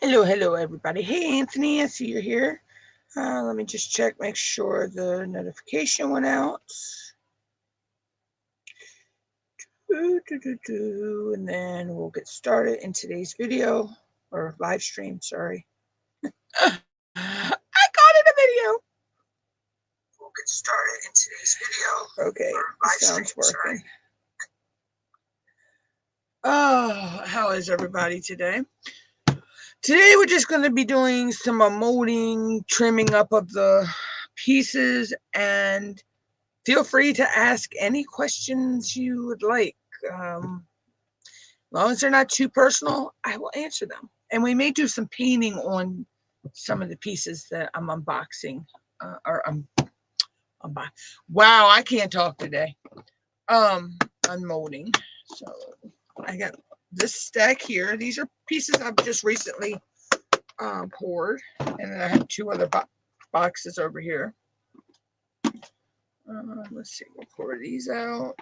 Hello, everybody. Hey, Anthony, I see you're here. Let me just check, make sure the notification went out. And then we'll get started in today's video, or live stream, sorry. I caught it a video. We'll get started in today's video. Okay, it sounds working. Oh, how is everybody today? Today we're just going to be doing some molding, trimming up of the pieces, and feel free to ask any questions you would like. As long as they're not too personal, I will answer them. And we may do some painting on some of the pieces that I'm unboxing. Wow, I can't talk today. Unmolding. So I got this stack here. These are pieces I've just recently poured, and then I have two other boxes over here. Let's see, we'll pour these out.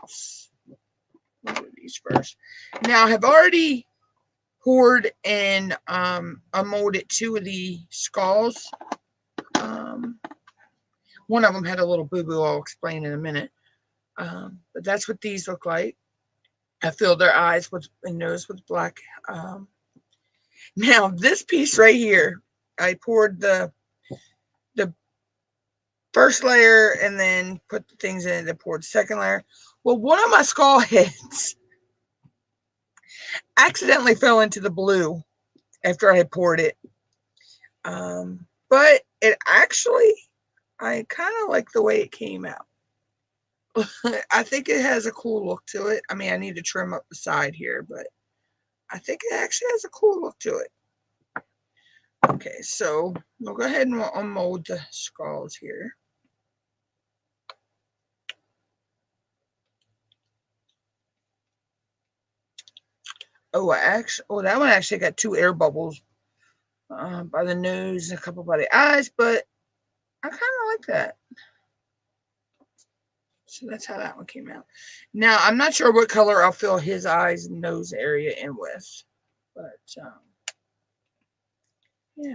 We'll do these first. Now, I have already poured and unmolded two of the skulls. One of them had a little boo-boo, I'll explain in a minute. But that's what these look like. I filled their eyes and nose with black. Now, this piece right here, I poured the first layer and then put the things in it, then poured the second layer. Well, one of my skull heads accidentally fell into the blue after I had poured it. But it actually, I kind of like the way it came out. I think it has a cool look to it. I mean, I need to trim up the side here, but I think it actually has a cool look to it. Okay, so we'll go ahead and we'll unmold the skulls here. Oh, that one actually got two air bubbles by the nose and a couple by the eyes, but I kind of like that. So that's how that one came out. Now, I'm not sure what color I'll fill his eyes and nose area in with, but yeah.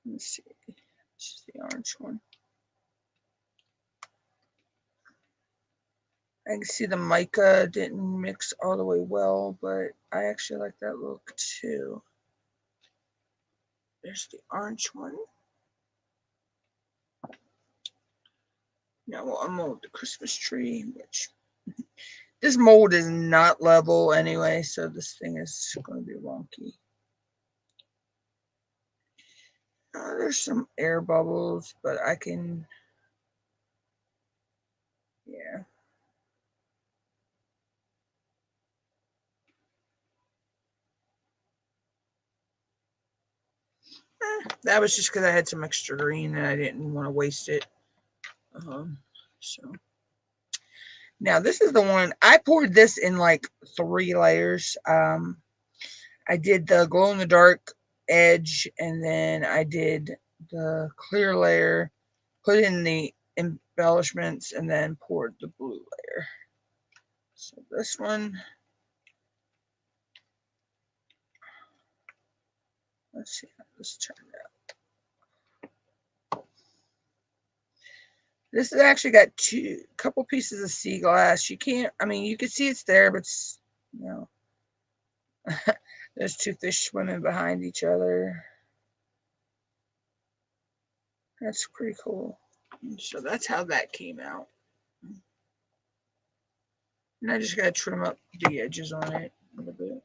Let's see. This is the orange one. I can see the mica didn't mix all the way well, but I actually like that look too. There's the orange one. Now we'll unmold the Christmas tree, which this mold is not level anyway, so this thing is going to be wonky. There's some air bubbles, but I can, yeah. That was just because I had some extra green and I didn't want to waste it. So now this is the one I poured this in like 3 layers. I did the glow in the dark edge, and then I did the clear layer, put in the embellishments, and then poured the blue layer. So this one, let's see how this turned out. This has actually got a couple pieces of sea glass. You can't, I mean, you can see it's there, but it's, you know, there's 2 fish swimming behind each other. That's pretty cool. So that's how that came out. And I just got to trim up the edges on it a little bit.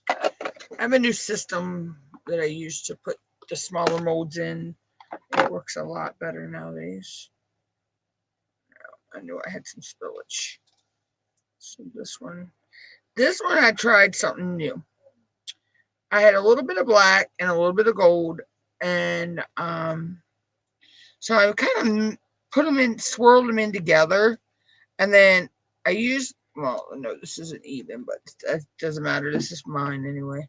I have a new system that I use to put the smaller molds in. It works a lot better nowadays. I knew I had some spillage. So this one I tried something new. I had a little bit of black and a little bit of gold, and so I kind of put them in, swirled them in together, and then I used, well, no, this isn't even, but that doesn't matter. This is mine anyway.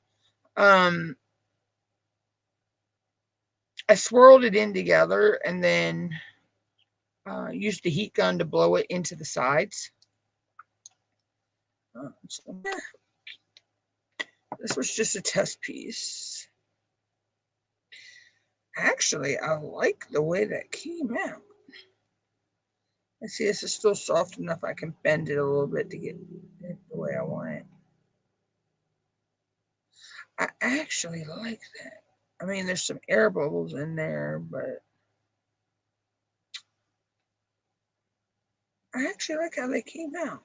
I swirled it in together and then used the heat gun to blow it into the sides. So, yeah. This was just a test piece. Actually, I like the way that came out. And see, this is still soft enough I can bend it a little bit to get it the way I want it. I actually like that. I mean, there's some air bubbles in there, but I actually like how they came out.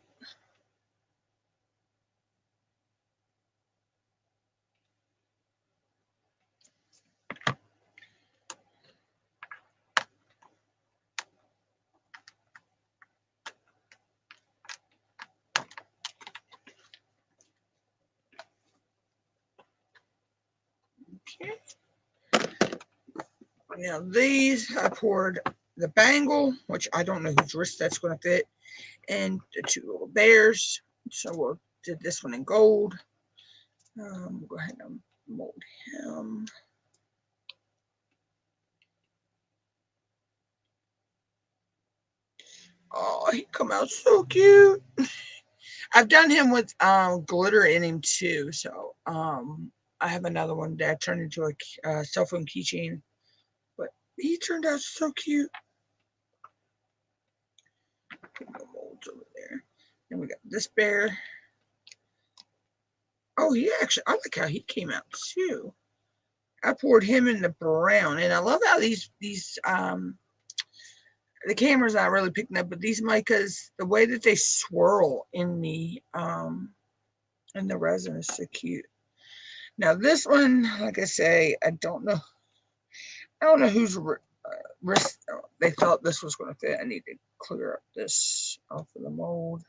Okay. Now these, I poured the bangle, which I don't know whose wrist that's going to fit, and the two little bears. So we'll did this one in gold. We'll go ahead and mold him. Oh, he come out so cute. I've done him with glitter in him too. So I have another one that turned into a cell phone keychain. But he turned out so cute. Put the molds over there. Then we got this bear. Oh, he actually, I like how he came out too. I poured him in the brown, and I love how these the camera's not really picking up, but these micas, the way that they swirl in the resin is so cute. Now this one, like I say, I don't know whose wrist they thought this was going to fit. I need to clear up this off of the mold.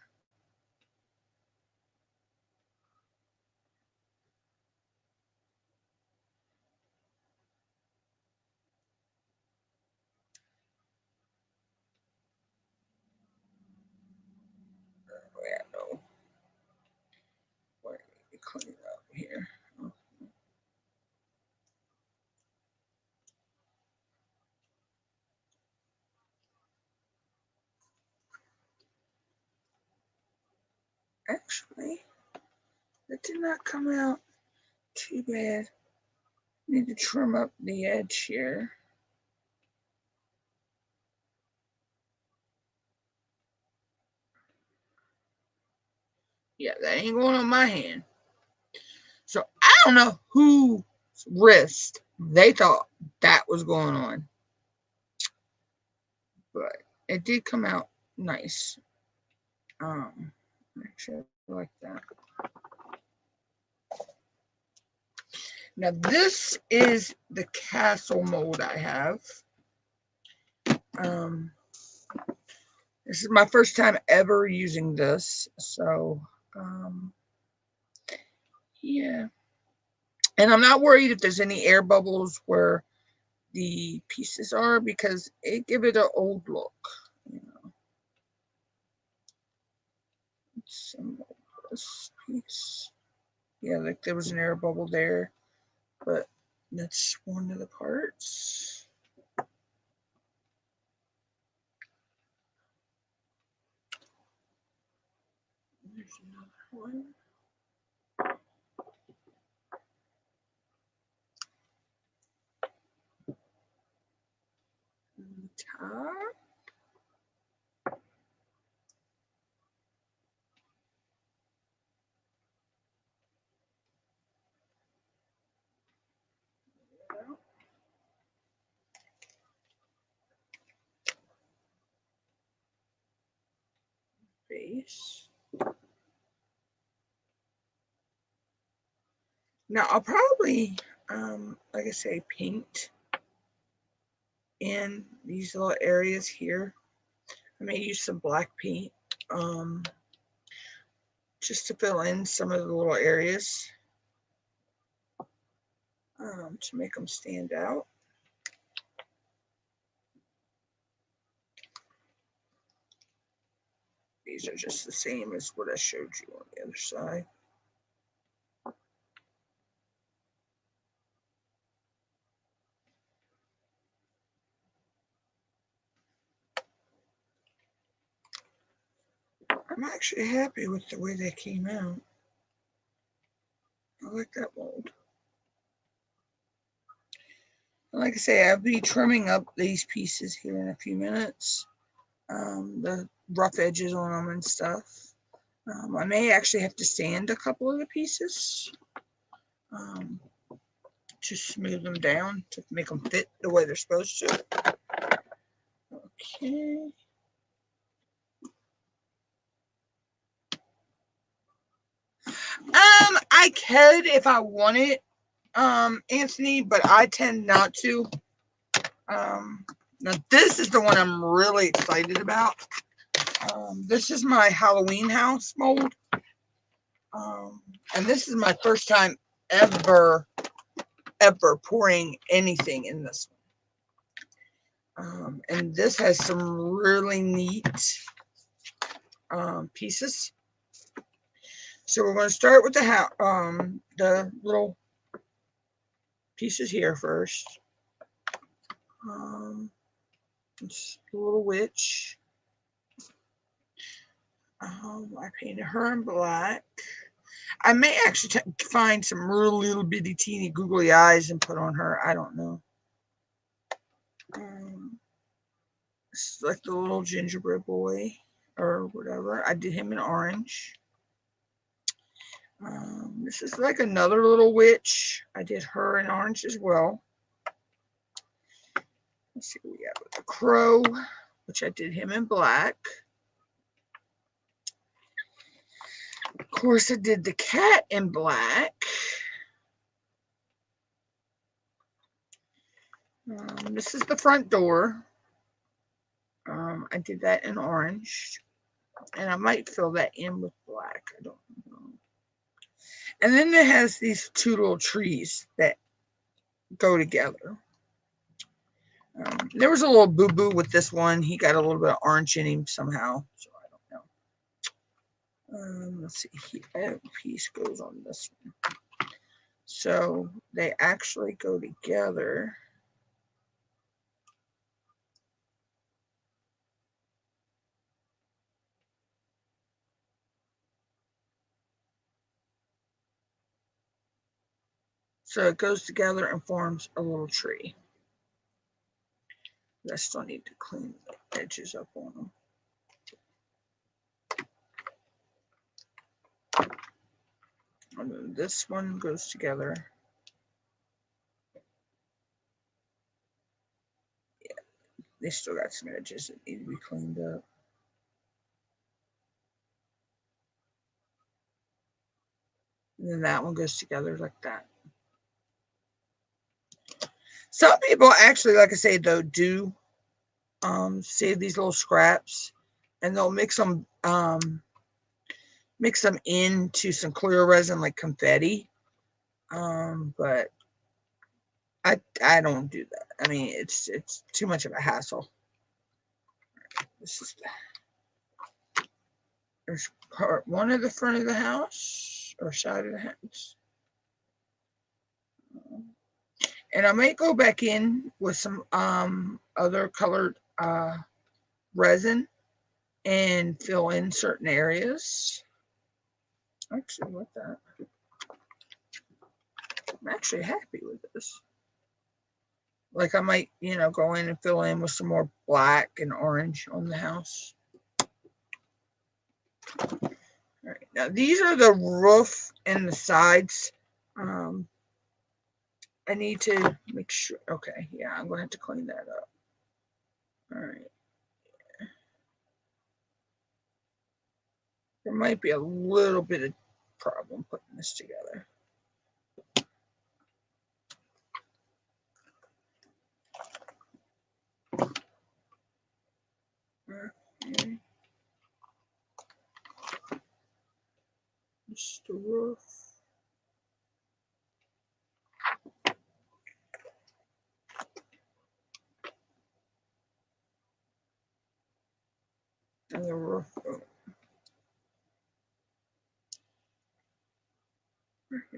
Yeah, no. Wait, let me clean it up here. Oh. Actually, that did not come out too bad. Need to trim up the edge here. Yeah, that ain't going on my hand. So I don't know whose wrist they thought that was going on. But it did come out nice. Actually, I like that. Now this is the castle mold I have. This is my first time ever using this, so yeah. And I'm not worried if there's any air bubbles where the pieces are, because it give it an old look. You know, some this piece. Yeah, like there was an air bubble there, but that's one of the parts. There's another one. On the top. Base. Now I'll probably, like I say, paint in these little areas here. I may use some black paint, just to fill in some of the little areas, to make them stand out. These are just the same as what I showed you on the other side. I'm actually happy with the way they came out. I like that mold. Like I say, I'll be trimming up these pieces here in a few minutes. The rough edges on them and stuff. I may actually have to sand a couple of the pieces to smooth them down to make them fit the way they're supposed to. Okay. I could if I wanted, Anthony, but I tend not to. Now this is the one I'm really excited about. This is my Halloween house mold. And this is my first time ever pouring anything in this one. And this has some really neat pieces. So we're going to start with the little pieces here first. It's a little witch. I painted her in black. I may actually find some real little bitty teeny googly eyes and put on her. I don't know. It's like the little gingerbread boy or whatever. I did him in orange. This is like another little witch. I did her in orange as well. Let's see what we got with the crow, which I did him in black. Of course, I did the cat in black. This is the front door. I did that in orange. And I might fill that in with black. I don't know. And then it has these two little trees that go together. There was a little boo-boo with this one. He got a little bit of orange in him somehow. So I don't know. Let's see. That piece goes on this one. So they actually go together. So it goes together and forms a little tree. I still need to clean the edges up on them. And then this one goes together. Yeah, they still got some edges that need to be cleaned up. And then that one goes together like that. Some people actually, like I say, though, do save these little scraps and they'll mix them into some clear resin like confetti. But I don't do that. I mean, it's too much of a hassle. This is there's part one of the front of the house or side of the house. And I might go back in with some other colored resin and fill in certain areas. Actually, with that, I'm actually happy with this. Like I might, go in and fill in with some more black and orange on the house. All right, now these are the roof and the sides. I need to make sure. Okay, yeah, I'm going to have to clean that up. All right. There might be a little bit of problem putting this together. Okay. Just the roof. And the roof. Oh.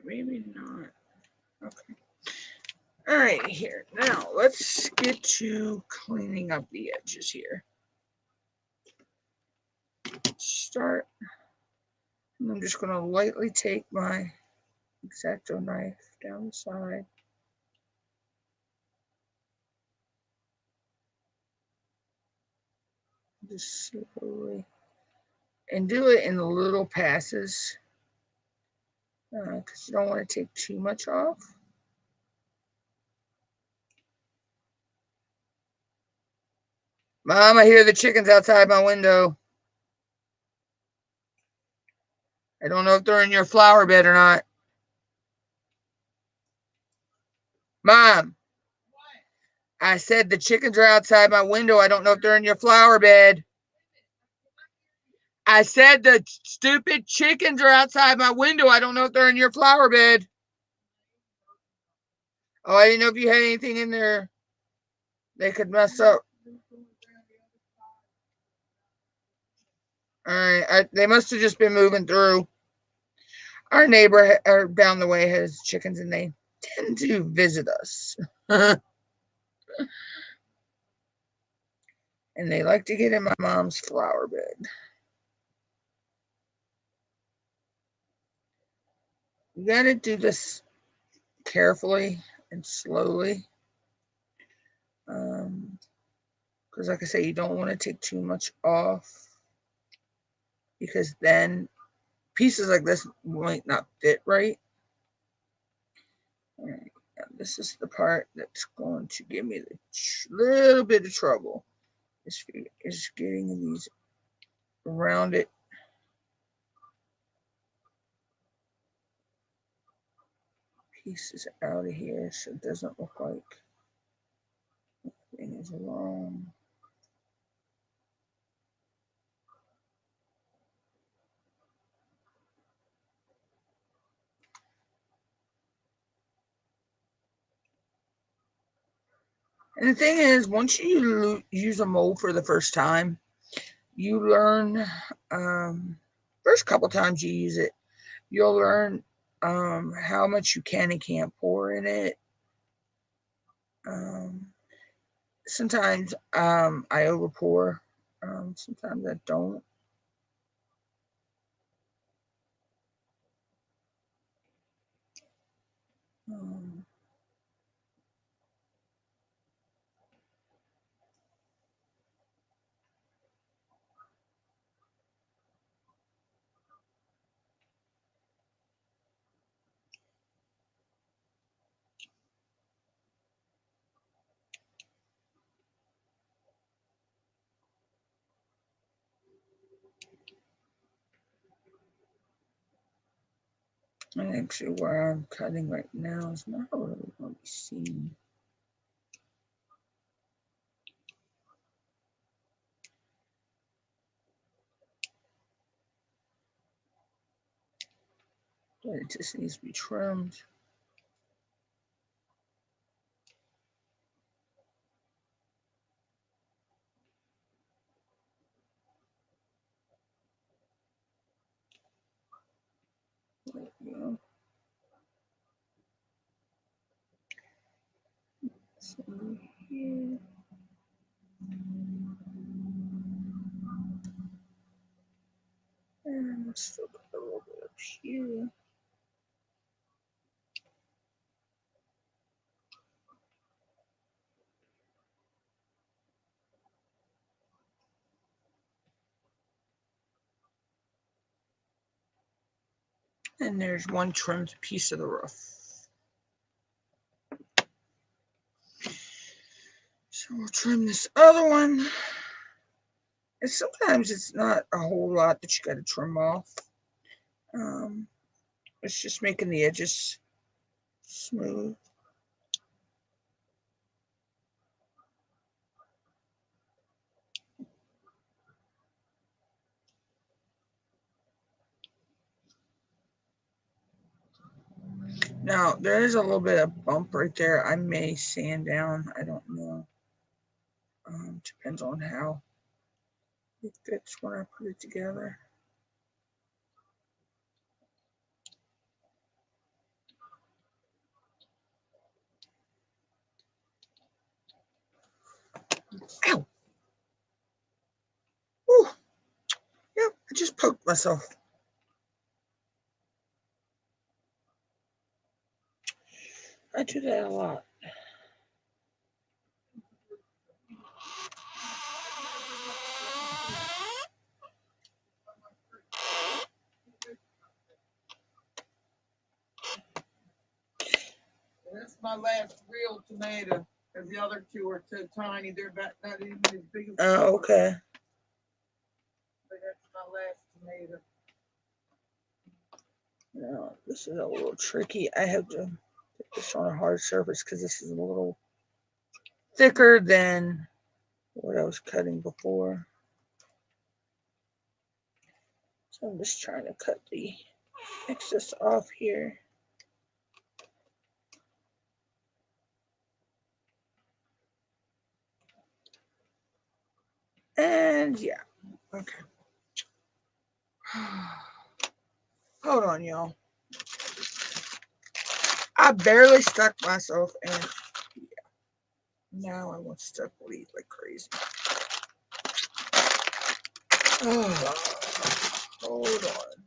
Maybe not. Okay. All right, here. Now, let's get to cleaning up the edges here. Start. And I'm just going to lightly take my X-Acto knife down the side. Just slowly. And do it in little passes. Because you don't want to take too much off. Mom, I hear the chickens outside my window. I don't know if they're in your flower bed or not. Mom. What? I said the chickens are outside my window. I don't know if they're in your flower bed. I said the stupid chickens are outside my window. I don't know if they're in your flower bed. Oh, I didn't know if you had anything in there. They could mess up. All right. They must have just been moving through. Our neighbor down the way has chickens, and they tend to visit us. And they like to get in my mom's flower bed. You got to do this carefully and slowly. Because like I say, you don't want to take too much off, because then pieces like this might not fit right. All right, this is the part that's going to give me the little bit of trouble. Is getting these around it. Pieces out of here so it doesn't look like everything is wrong. And the thing is, once you use a mold for the first time, you learn, first couple times you use it, you'll learn how much you can and can't pour in it. Sometimes I over pour, sometimes I don't. And actually, where I'm cutting right now is not really going to be seen. But it just needs to be trimmed. There we go. So here. And let's still put a little bit up here. And there's one trimmed piece of the roof. So we'll trim this other one. And sometimes it's not a whole lot that you got to trim off. It's just making the edges smooth. Now, there is a little bit of bump right there. I may sand down. I don't know. Depends on how it fits when I put it together. Ow! Ooh! Yep, I just poked myself. I do that a lot. That's my last real tomato. And the other two are so tiny, they're about not even as big as. Oh, okay. But that's my last tomato. No, this is a little tricky. I have to put this on a hard surface because this is a little thicker than what I was cutting before. So I'm just trying to cut the excess off here. And yeah, okay. Hold on, y'all. I barely stuck myself, and yeah, now I want to stuck bleed like crazy. Oh, hold on.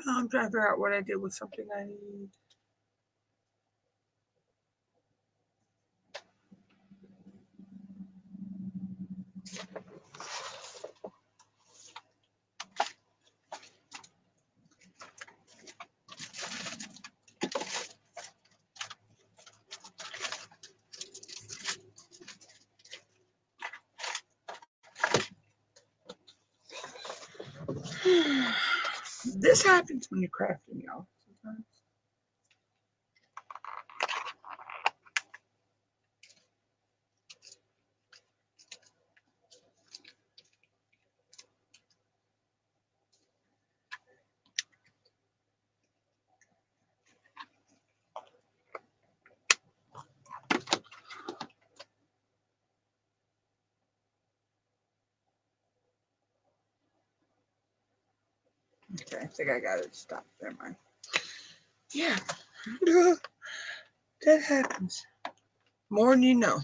I'm trying to figure out what I did with something I need. This happens when you're crafting, y'all. Sometimes. Okay, I think I got it. Stop. Never mind. Yeah. That happens. More than you know.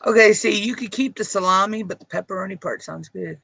Okay, see, you could keep the salami, but the pepperoni part sounds good.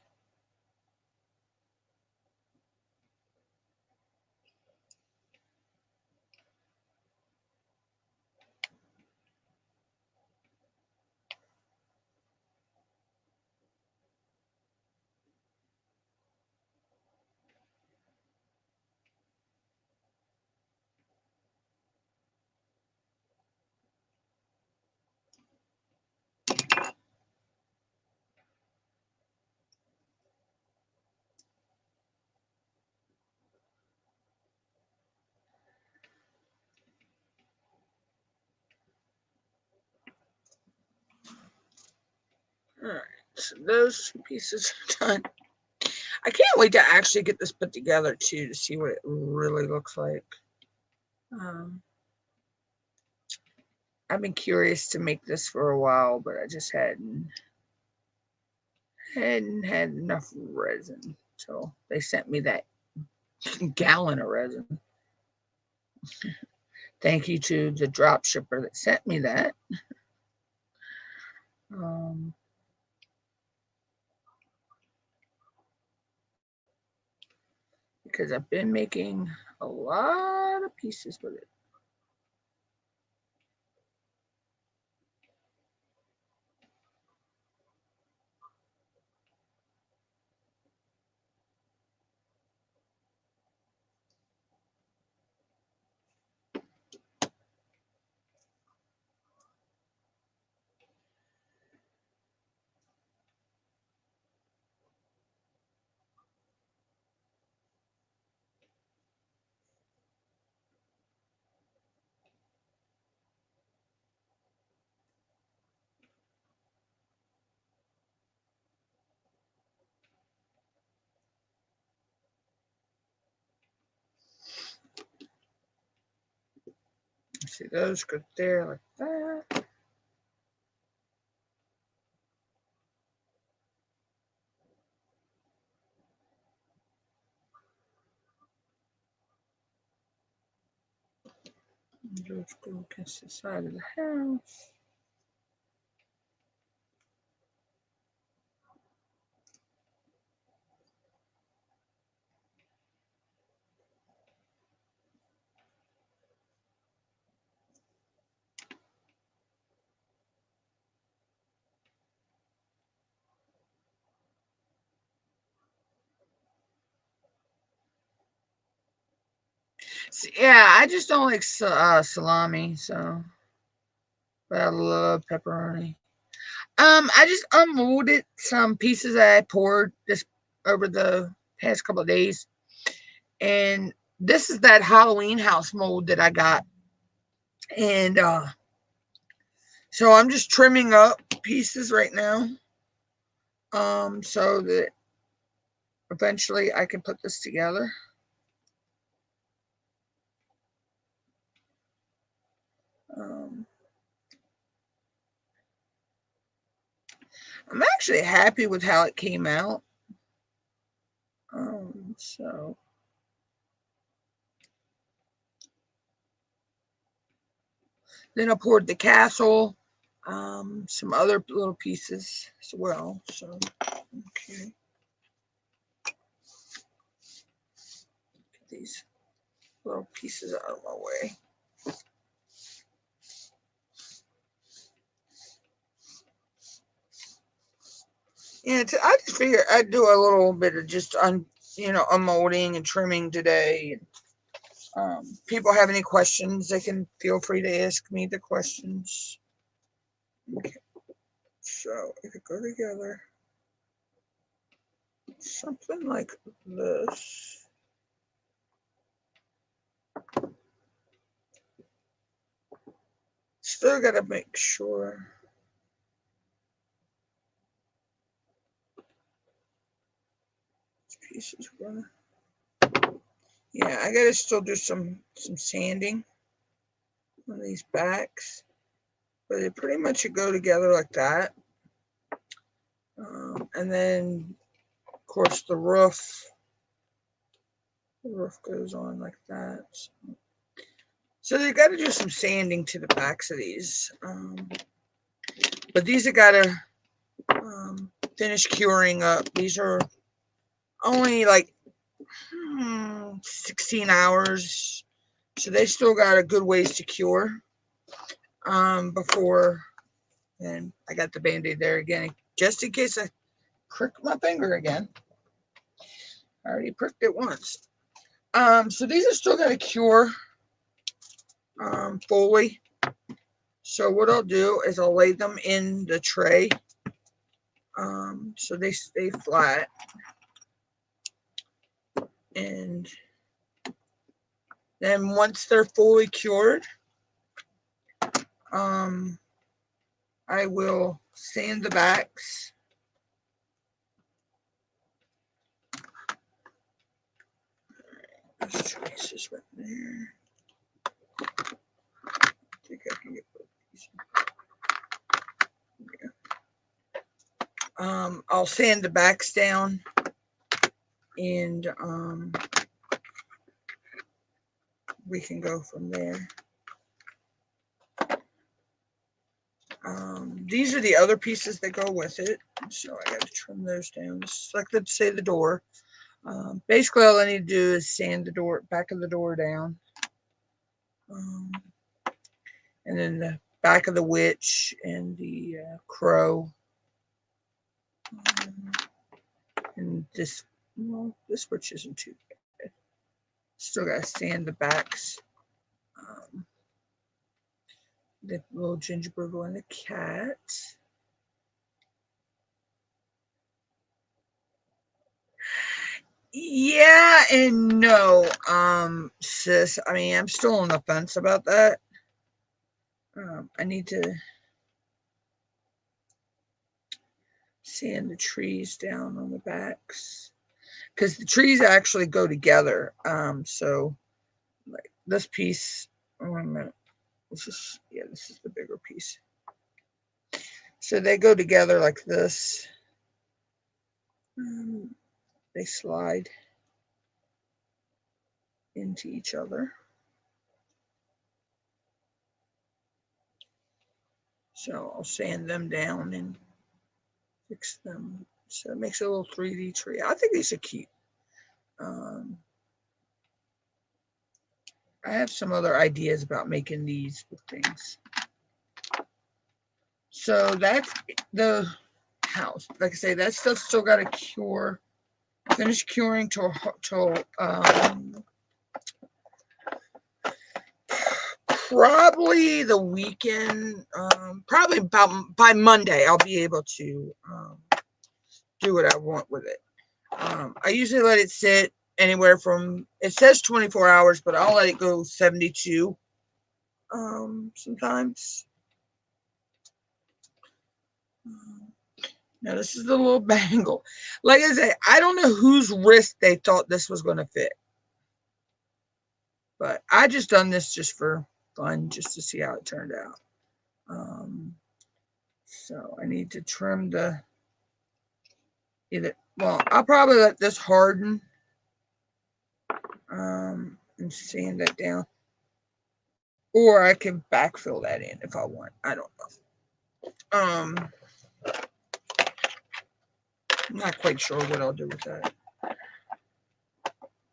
Alright, so those pieces are done. I can't wait to actually get this put together too to see what it really looks like. I've been curious to make this for a while, but I just hadn't had enough resin. So they sent me that gallon of resin. Thank you to the drop shipper that sent me that. Because I've been making a lot of pieces with it. See, those go there like that. And those go against the side of the house. See, yeah, I just don't like salami, so. But I love pepperoni. I just unmolded some pieces that I poured this over the past couple of days. And this is that Halloween house mold that I got. And so I'm just trimming up pieces right now. So that eventually I can put this together. I'm actually happy with how it came out. So then I poured the castle, some other little pieces as well. So okay, get these little pieces out of my way. Yeah, I just figured I'd do a little bit of just unmolding and trimming today. People have any questions, they can feel free to ask me the questions. Okay, so it could go together something like this. Still got to make sure. Pieces running. Yeah, I gotta still do some sanding on these backs, but they pretty much should go together like that. And then, of course, the roof goes on like that. So they got to do some sanding to the backs of these. But these have got to finish curing up. These are only like 16 hours. So they still got a good ways to cure before. And I got the Band-Aid there again, just in case I prick my finger again. I already pricked it once. So these are still going to cure fully. So what I'll do is I'll lay them in the tray so they stay flat. And then once they're fully cured, I will sand the backs. There's two pieces right there. I think I can get both pieces. Yeah. I'll sand the backs down and we can go from there. These are the other pieces that go with it, so I got to trim those down. This is like, let's say, the door. Basically, all I need to do is sand the door, back of the door down, and then the back of the witch and the crow, and this. Well, this witch isn't too bad. Still got to sand the backs. The little gingerbread and the cat. Yeah and no, sis. I mean, I'm still on the fence about that. I need to sand the trees down on the backs because the trees actually go together. So like this piece, wait a minute. This is the bigger piece. So they go together like this. They slide into each other. So I'll sand them down and fix them. So it makes a little 3D tree. I think these are cute. I have some other ideas about making these with things. So that's the house. Like I say, that stuff's still got to cure. Finish curing till probably the weekend. Probably about by Monday, I'll be able to do what I want with it. I usually let it sit anywhere from, it says 24 hours, but I'll let it go 72 sometimes. Now this is the little bangle. Like I say, I don't know whose wrist they thought this was going to fit, but I just done this just for fun, just to see how it turned out. So I need to trim the well, I'll probably let this harden and sand that down, or I can backfill that in if I want. I don't know. I'm not quite sure what I'll do with that.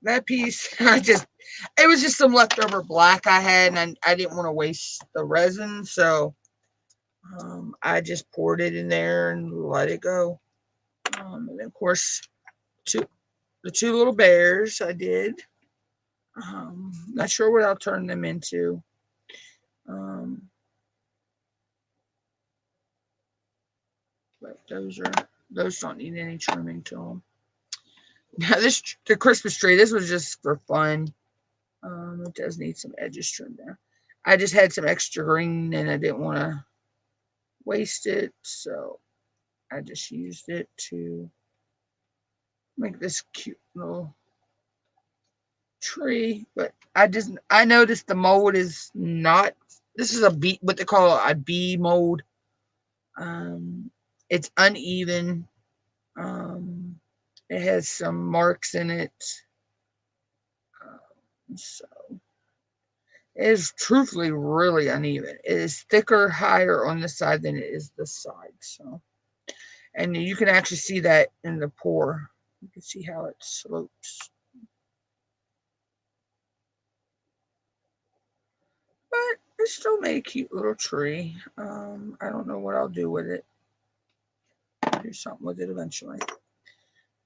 That piece, it was just some leftover black I had, and I didn't want to waste the resin, so I just poured it in there and let it go. And then, of course, the two little bears I did. Not sure what I'll turn them into. But those don't need any trimming to them. Now the Christmas tree, this was just for fun. It does need some edges trimmed down. I just had some extra green and I didn't want to waste it, so I just used it to make this cute little tree. But I noticed the mold is not, this is what they call a B mold. It's uneven. It has some marks in it. So it is truthfully really uneven. It is thicker, higher on the side than it is the side. So, and you can actually see that in the pour. You can see how it slopes. But it still made a cute little tree. I don't know what I'll do with it. I'll do something with it eventually.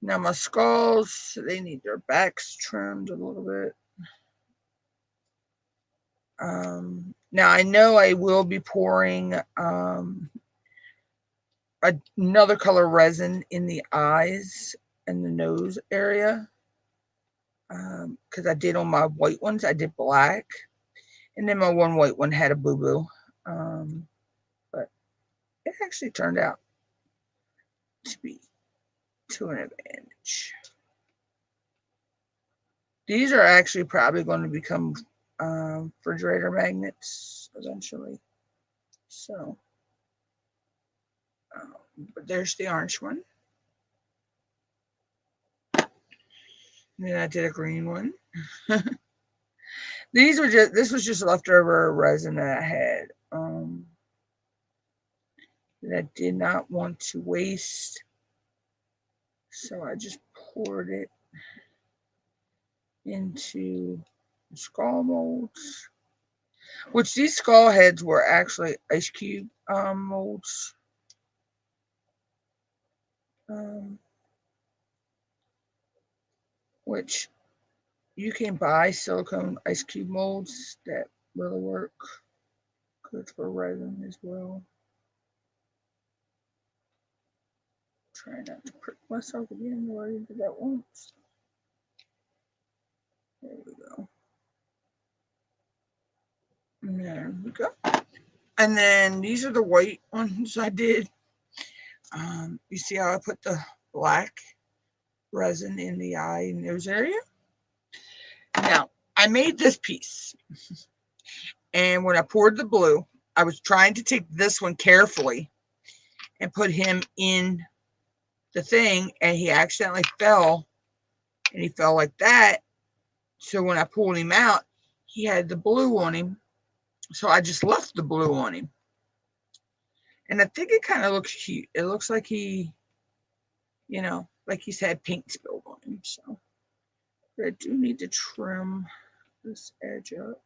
Now my skulls, they need their backs trimmed a little bit. Now I know I will be pouring another color resin in the eyes and the nose area, because I did on my white ones, I did black, and then my one white one had a boo-boo, but it actually turned out to be to an advantage. These are actually probably going to become refrigerator magnets eventually. So, but there's the orange one. And then I did a green one. This was just leftover resin that I had. That I did not want to waste. So I just poured it into the skull molds. Which these skull heads were actually ice cube molds. Which you can buy silicone ice cube molds that really work good for resin as well. Try not to prick myself again. I already did that once. There we go. And there we go. And then these are the white ones I did. You see how I put the black resin in the eye and nose area? Now, I made this piece. And when I poured the blue, I was trying to take this one carefully and put him in the thing, and he accidentally fell, and he fell like that. So when I pulled him out, he had the blue on him. So I just left the blue on him. And I think it kind of looks cute. It looks like he, you know, like he's had paint spilled on him. So but I do need to trim this edge up.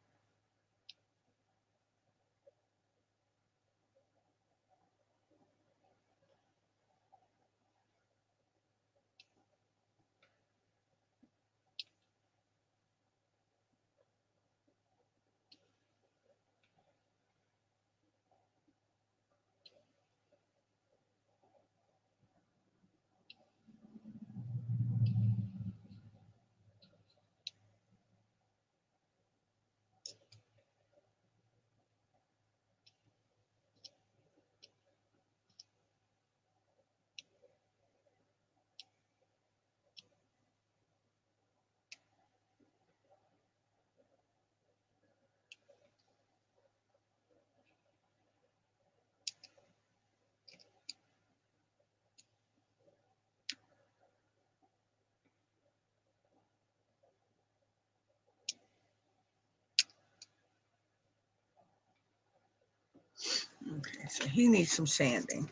Okay, so he needs some sanding.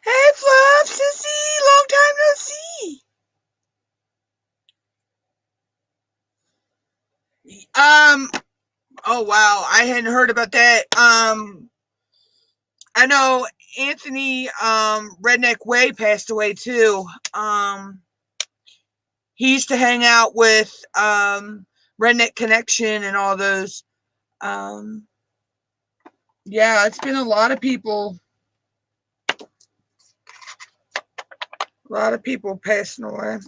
Hey, Fluff, Sissy, long time no see. Oh wow, I hadn't heard about that. I know Anthony, Redneck Way passed away too. He used to hang out with Redneck Connection and all those. Yeah, it's been a lot of people. A lot of people passing away.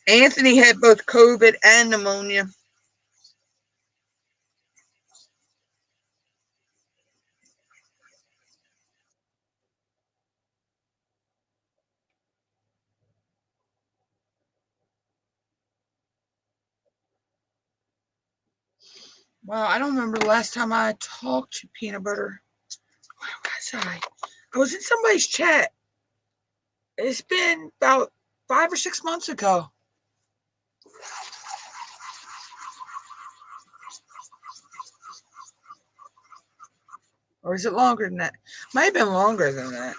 Anthony had both COVID and pneumonia. Well, I don't remember the last time I talked to Peanut Butter. Where was I? I was in somebody's chat. It's been about 5 or 6 months ago. Or is it longer than that? Might have been longer than that.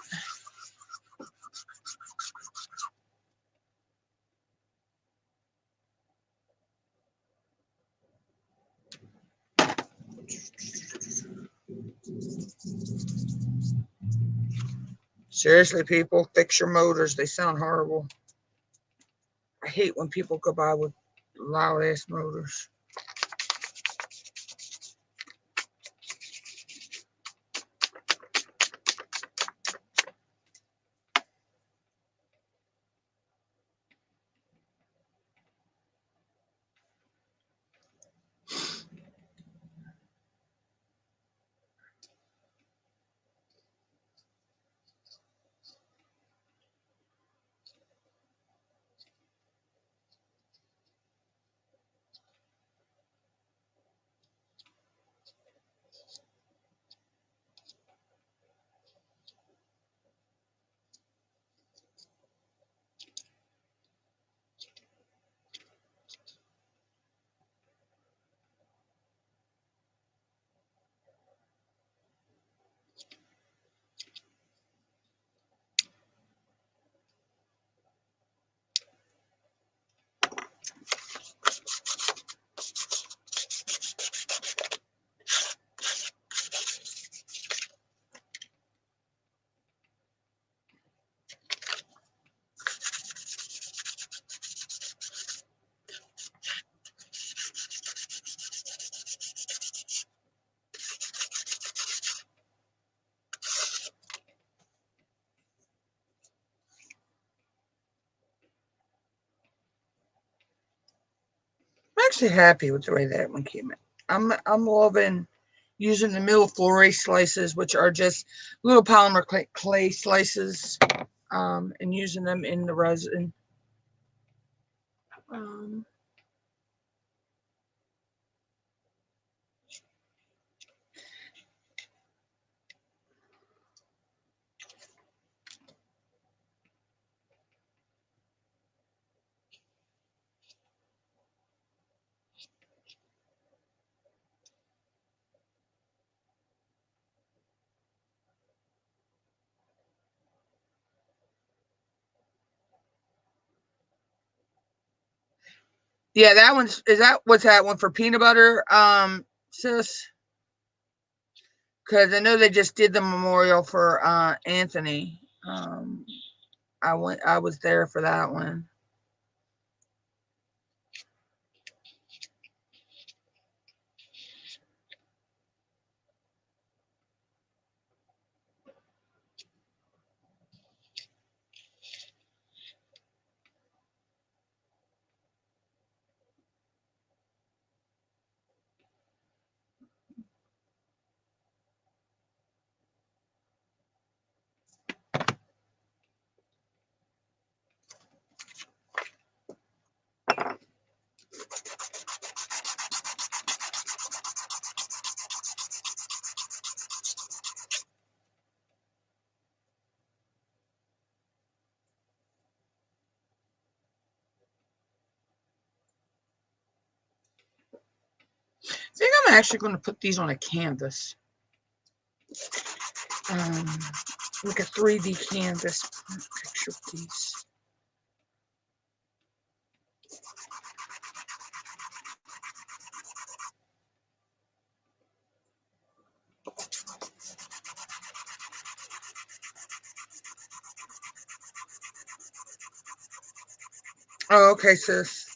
Seriously, people, fix your motors. They sound horrible. I hate when people go by with loud ass motors. I'm actually happy with the way that one came in. I'm loving using the mille-fluoro slices, which are just little polymer clay slices, and using them in the resin. Yeah, that one's, what's that one for peanut butter, sis? Because I know they just did the memorial for Anthony. I was there for that one. I think I'm actually going to put these on a canvas. Like a 3D canvas picture piece. Oh, okay, sis.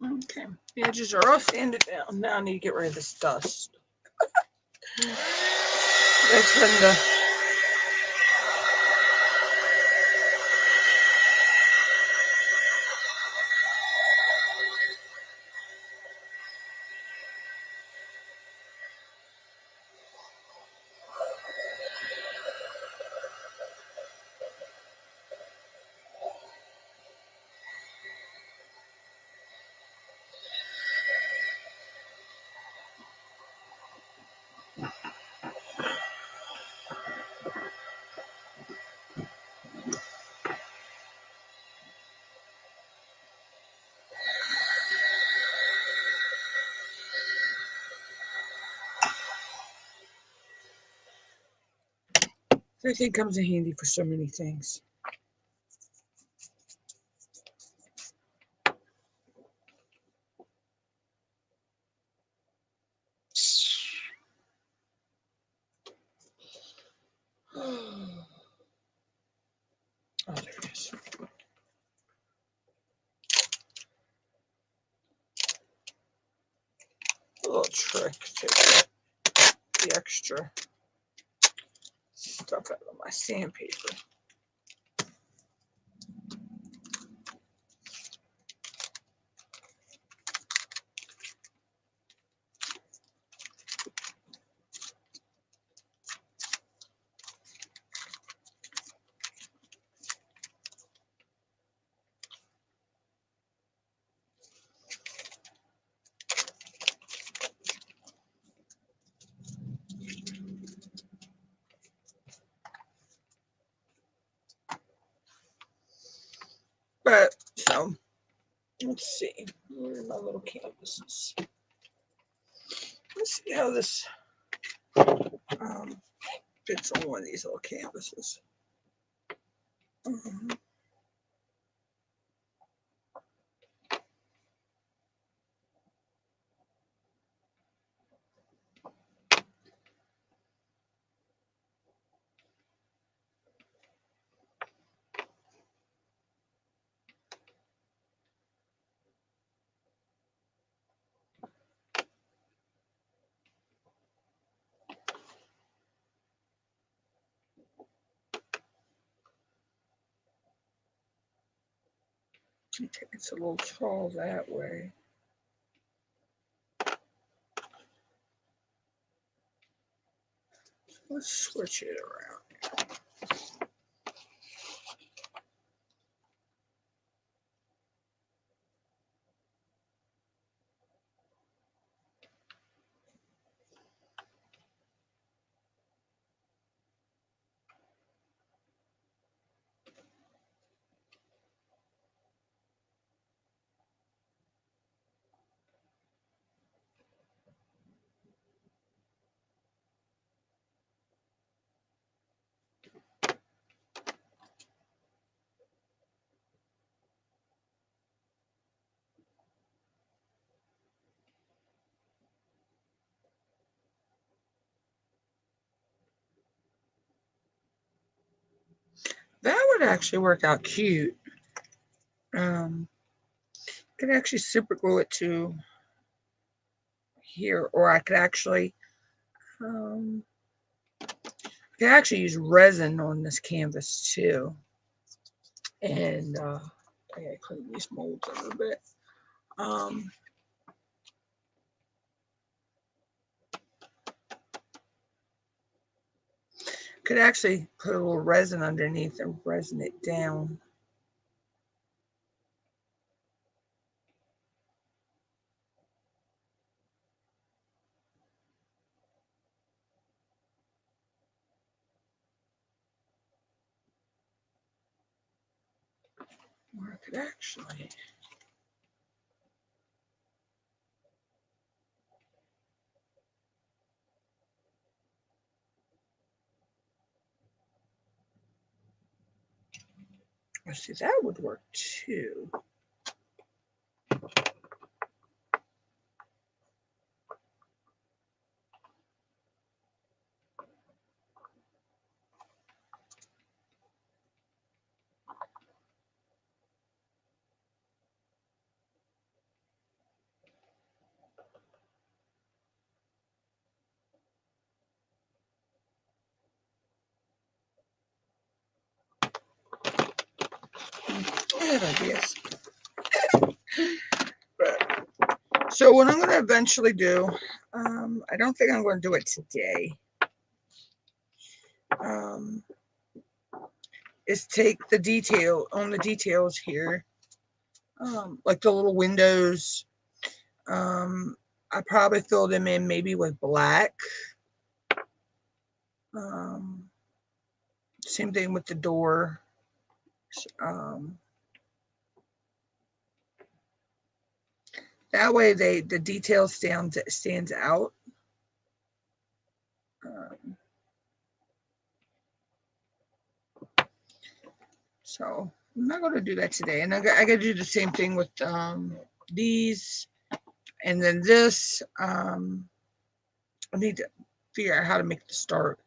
Okay, the edges are all sanded down. Now I need to get rid of this dust. That's when the that thing comes in handy for so many things. Oh, there it is. A little trick to get the extra stuff out of my sandpaper. But, so, let's see. Where are my little canvases? Let's see how this fits on one of these little canvases. Okay, it's a little tall that way. Let's switch it around. would actually work out cute. Could actually super glue it to here, or I could actually use resin on this canvas too. And I gotta clean these molds a little bit. Could actually put a little resin underneath and resin it down. Or I could actually let's see, that would work too. I have ideas. But, so what I'm going to eventually do, I don't think I'm going to do it today, is take the details here, like the little windows. I probably fill them in maybe with black. Same thing with the door. That way the detail stands out. So I'm not going to do that today. And I got to do the same thing with these. And then this, I need to figure out how to make the star.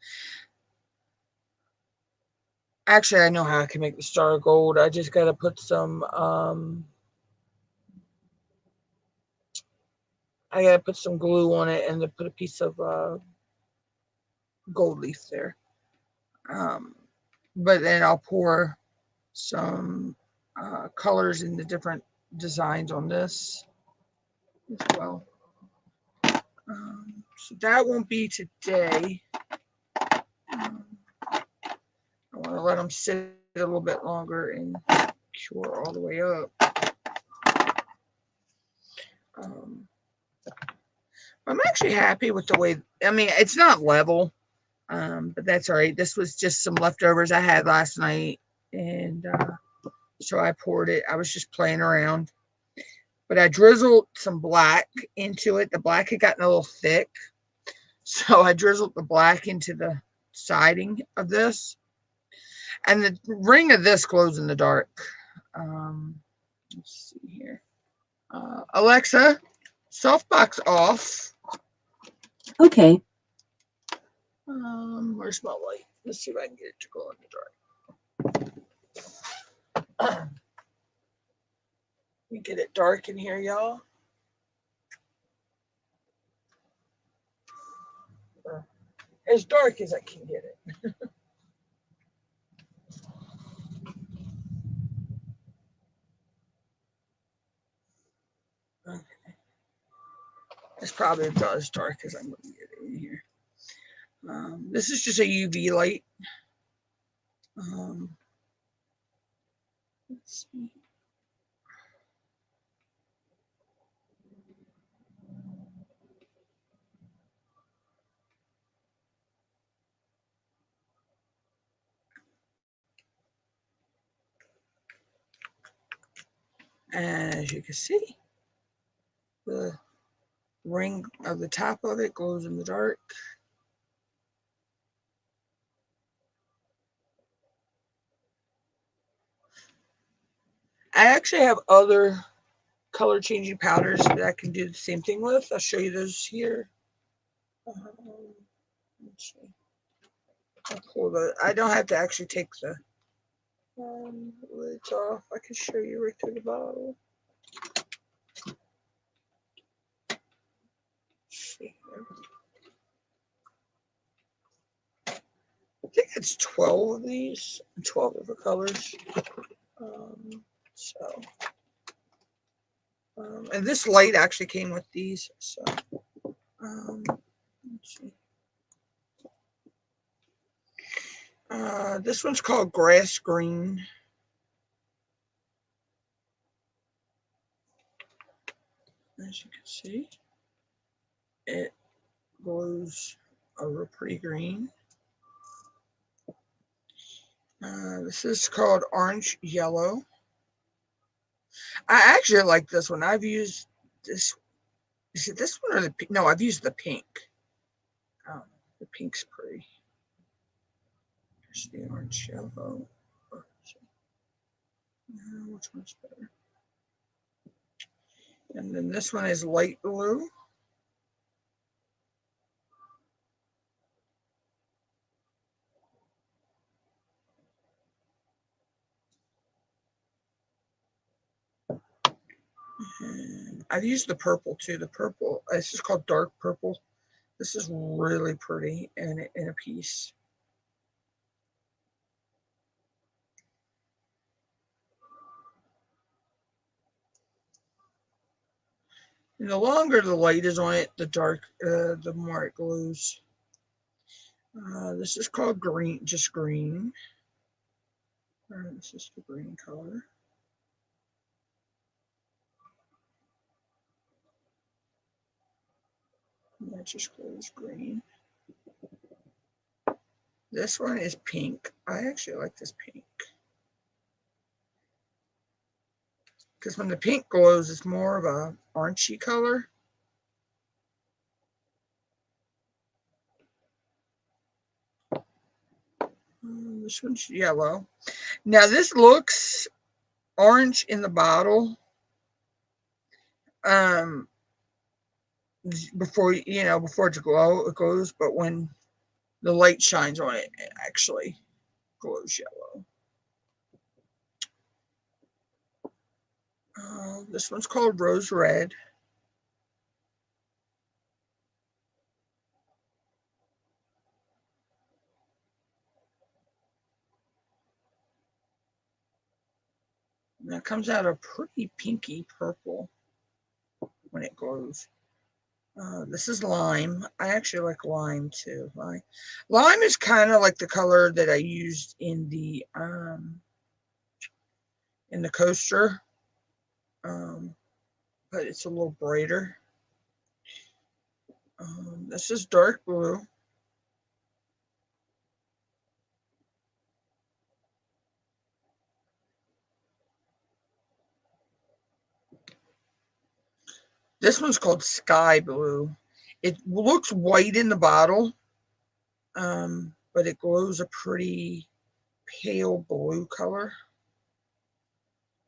Actually, I know how I can make the star gold. I just got to put some, I got to put some glue on it and then put a piece of gold leaf there. But then I'll pour some colors in the different designs on this as well. So that won't be today. I want to let them sit a little bit longer and cure all the way up. I'm actually happy with the way, I mean, it's not level, but that's all right. This was just some leftovers I had last night, and so I poured it. I was just playing around, but I drizzled some black into it. The black had gotten a little thick, so I drizzled the black into the siding of this, and the ring of this glows in the dark. Let's see here. Alexa, softbox off. Okay. Where's my light? Let's see if I can get it to glow in the dark. We get it dark in here, y'all. As dark as I can get it. Okay. It's probably about as dark as I'm going to get it in here. This is just a UV light. Let's see. And as you can see, the ring of the top of it glows in the dark. I actually have other color changing powders that I can do the same thing with. I'll show you those here. Let's see. I don't have to actually take the Lid's off. I can show you right through the bottle. See here. I think it's 12 of these, 12 different colors. And this light actually came with these. So, let's see. This one's called Grass Green. As you can see, it glows a real pretty green. This is called Orange Yellow. I actually like this one. I've used this. Is it this one or the pink? No, I've used the pink. The pink's pretty. Here's the orange yellow. Which one's better? And then this one is light blue. And I've used the purple too. The purple, this is called dark purple. This is really pretty in a piece. And the longer the light is on it, the more it glows. This is called green, just green. This is the green color. And that just glows green. This one is pink. I actually like this pink. Because when the pink glows, it's more of a orangey color. This one's yellow. Now this looks orange in the bottle. Before it glows, but when the light shines on it, it actually glows yellow. This one's called Rose Red. And that comes out a pretty pinky purple when it glows. This is lime. I actually like lime too. Lime is kind of like the color that I used in the coaster, but it's a little brighter. This is dark blue. This one's called Sky Blue. It looks white in the bottle, but it glows a pretty pale blue color.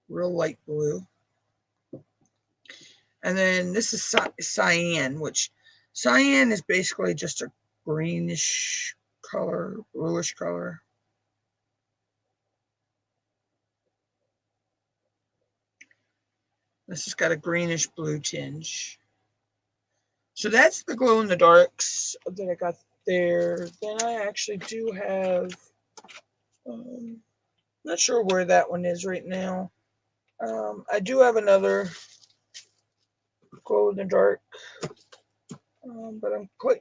Real light blue. And then this is cyan, which cyan is basically just a greenish color, bluish color. This has got a greenish blue tinge. So that's the glow in the darks that I got there. Then I actually do have, not sure where that one is right now. I do have another glow in the dark, but I'm quite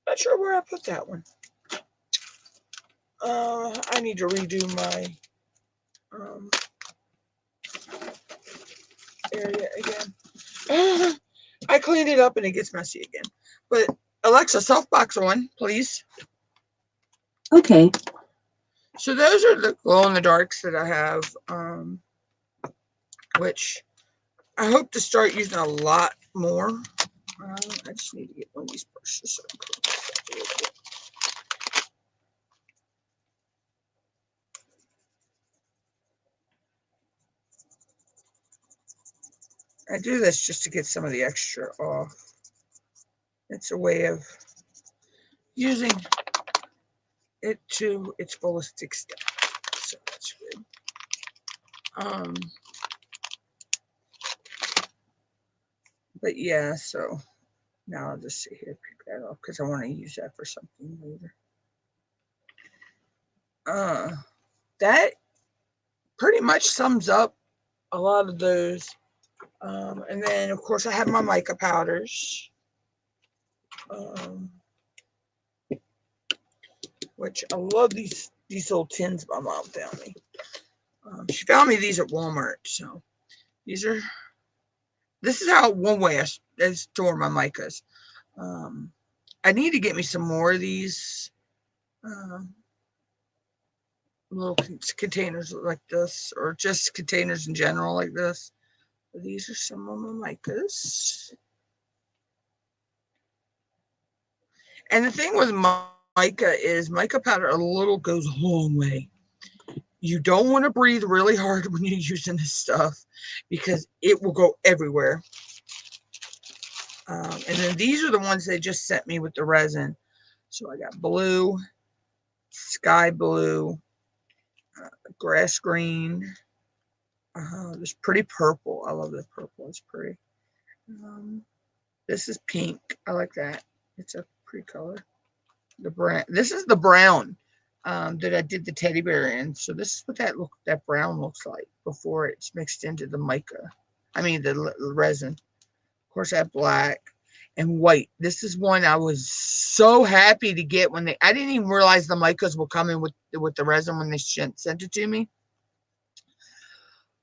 not sure where I put that one. I need to redo my area again. I cleaned it up and it gets messy again. But Alexa, softbox on, please. Okay. So those are the glow in the darks that I have, which I hope to start using a lot more. I just need to get one of these brushes. I do this just to get some of the extra off. It's a way of using it to its fullest extent. So that's But yeah, so now I'll just sit here and pick that up because I want to use that for something later. That pretty much sums up a lot of those. And then of course I have my mica powders, which I love these little tins my mom found me. She found me these at Walmart. So this is how one way I store my micas. I need to get me some more of these little containers like this, or just containers in general like this. But these are some of my micas. And the thing with mica is mica powder a little goes a long way. You don't want to breathe really hard when you're using this stuff because it will go everywhere. And then these are the ones they just sent me with the resin. So I got blue, sky blue, grass green, this pretty purple. I love this purple. It's pretty. This is pink. I like that. It's a pretty color. The brown. This is the brown that I did the teddy bear in. So this is what that brown looks like before it's mixed into the mica. I mean the resin. Of course, I have black and white. This is one I was so happy to get when I didn't even realize the micas were coming with the resin when they sent it to me.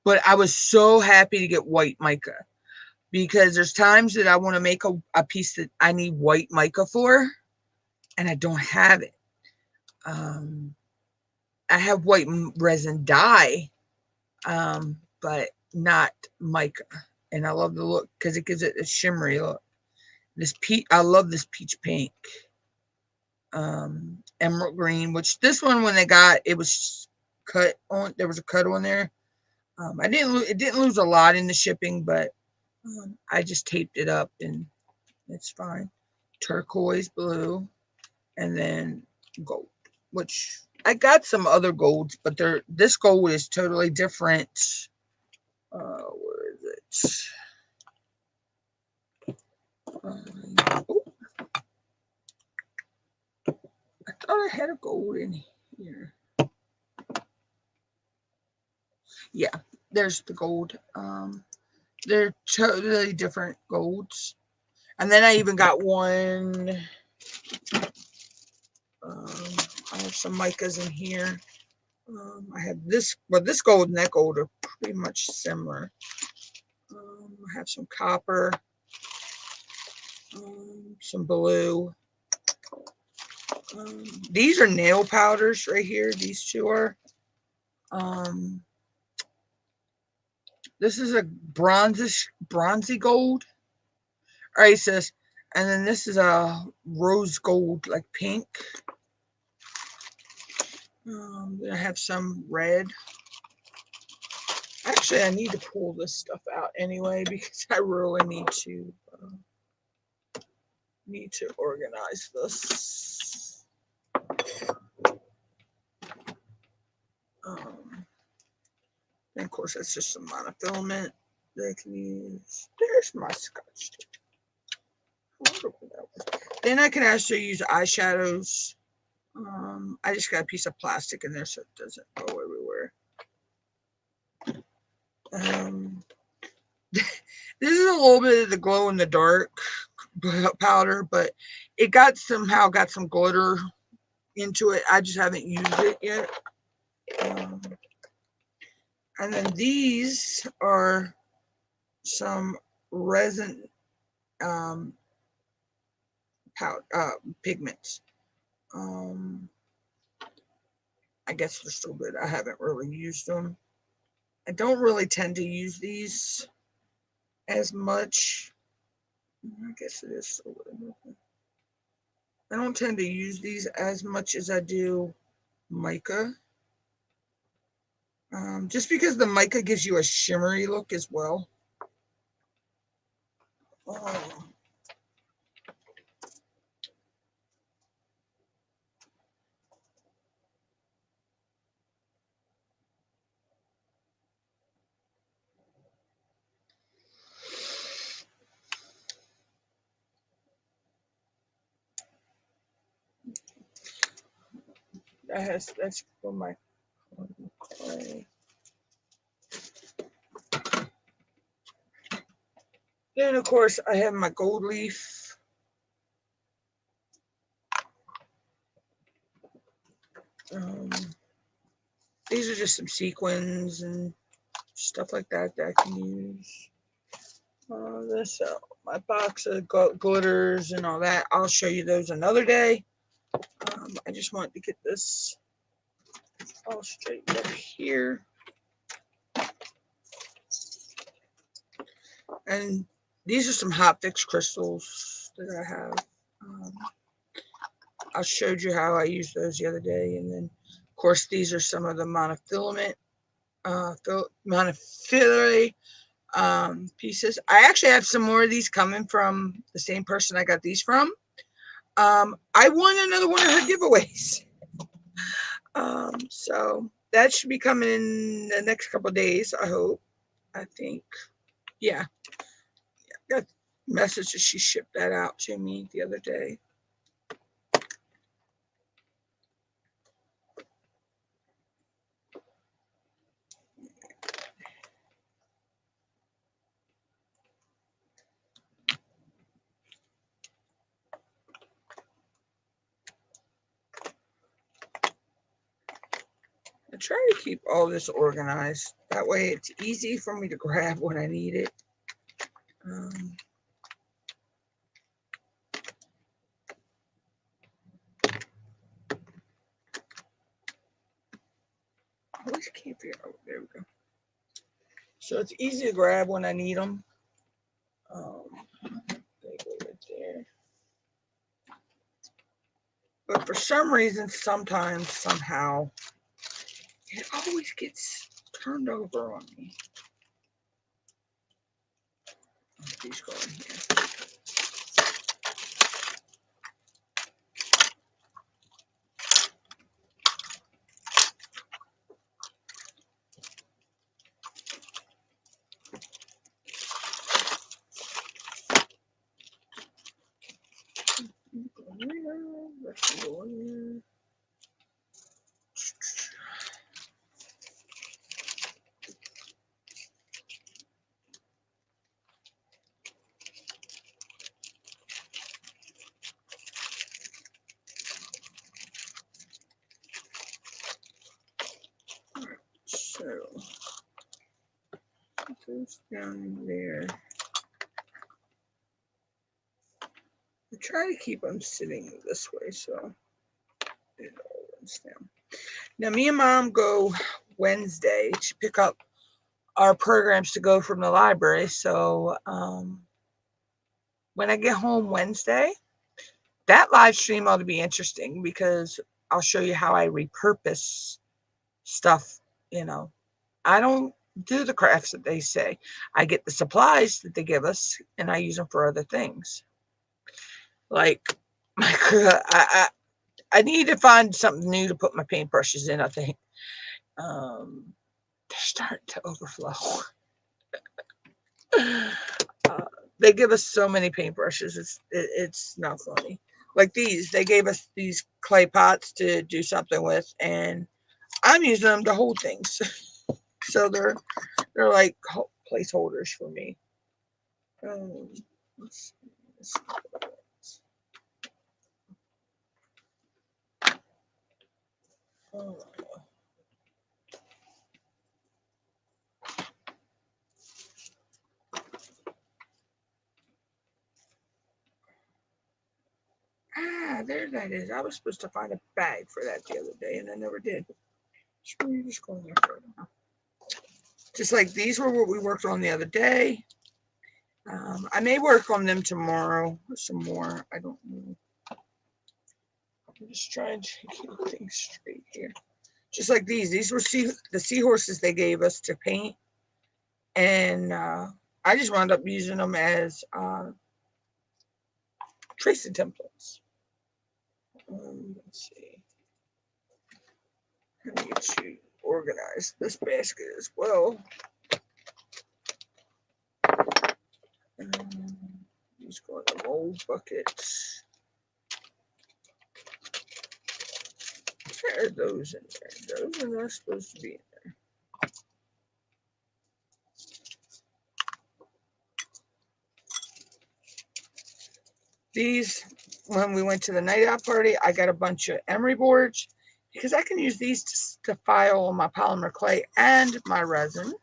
But I was so happy to get white mica because there's times that I want to make a piece that I need white mica for, and I don't have it. I have white resin dye, but not mica. And I love the look because it gives it a shimmery look. I love this peach pink, emerald green, which this one when they got it was cut on. There was a cut on there. It didn't lose a lot in the shipping, but I just taped it up and it's fine. Turquoise blue, and then gold, which I got some other golds, but this gold is totally different. Where is it? I thought I had a gold in here. Yeah, there's the gold. They're totally different golds. And then I even got one. I have some micas in here. I have this, but this gold and that gold are pretty much similar. I have some copper, some blue. These are nail powders right here. These two are. This is a bronzy gold. All right, sis. And then this is a rose gold, like pink. I have some red. Actually, I need to pull this stuff out anyway because I really need to organize this. And of course, that's just some monofilament that I can use. There's my scotch tape. Then I can actually use eyeshadows. I just got a piece of plastic in there so it doesn't go everywhere. This is a little bit of the glow in the dark powder, but it somehow got some glitter into it. I just haven't used it yet. And then these are some resin pigments. I guess they're still good. I haven't really used them. I don't really tend to use these as much. I guess it is still good. I don't tend to use these as much as I do mica. Just because the mica gives you a shimmery look as well. that's for my clay. Then of course I have my gold leaf. These are just some sequins and stuff like that I can use. This my box of glitters and all that. I'll show you those another day. I just want to get this all straight up here. And these are some Hotfix crystals that I have. I showed you how I used those the other day. And then, of course, these are some of the monofilament, monofilament pieces. I actually have some more of these coming from the same person I got these from. I won another one of her giveaways. So that should be coming in the next couple of days, I hope. I think. Yeah. Got a message that she shipped that out to me the other day. I try to keep all this organized. That way it's easy for me to grab when I need it. I always can't figure out. There we go. So it's easy to grab when I need them. They go right there. But for some reason, sometimes, somehow, it always gets turned over on me. These go in here. So, put those down there. I try to keep them sitting this way so it all runs down. Now, me and Mom go Wednesday to pick up our programs to go from the library. So, when I get home Wednesday, that live stream ought to be interesting because I'll show you how I repurpose stuff. You know, I don't do the crafts that they say. I get the supplies that they give us and I use them for other things. Like, I need to find something new to put my paintbrushes in, I think. They're starting to overflow. They give us so many paintbrushes. It's not funny. Like these, they gave us these clay pots to do something with, and I'm using them to hold things. So they're like placeholders for me. Let's see. There that is. I was supposed to find a bag for that the other day, and I never did. You're just going there for now. Just like these were what we worked on the other day. I may work on them tomorrow or some more. I don't know. I'm just trying to keep things straight here. Just like these. These were the seahorses they gave us to paint. And I just wound up using them as tracing templates. Let's see. I need to organize this basket as well. These go in the mold buckets. Where are those in there? Those are not supposed to be in there. These, when we went to the night out party, I got a bunch of Emery boards because I can use these to file my polymer clay and my resin.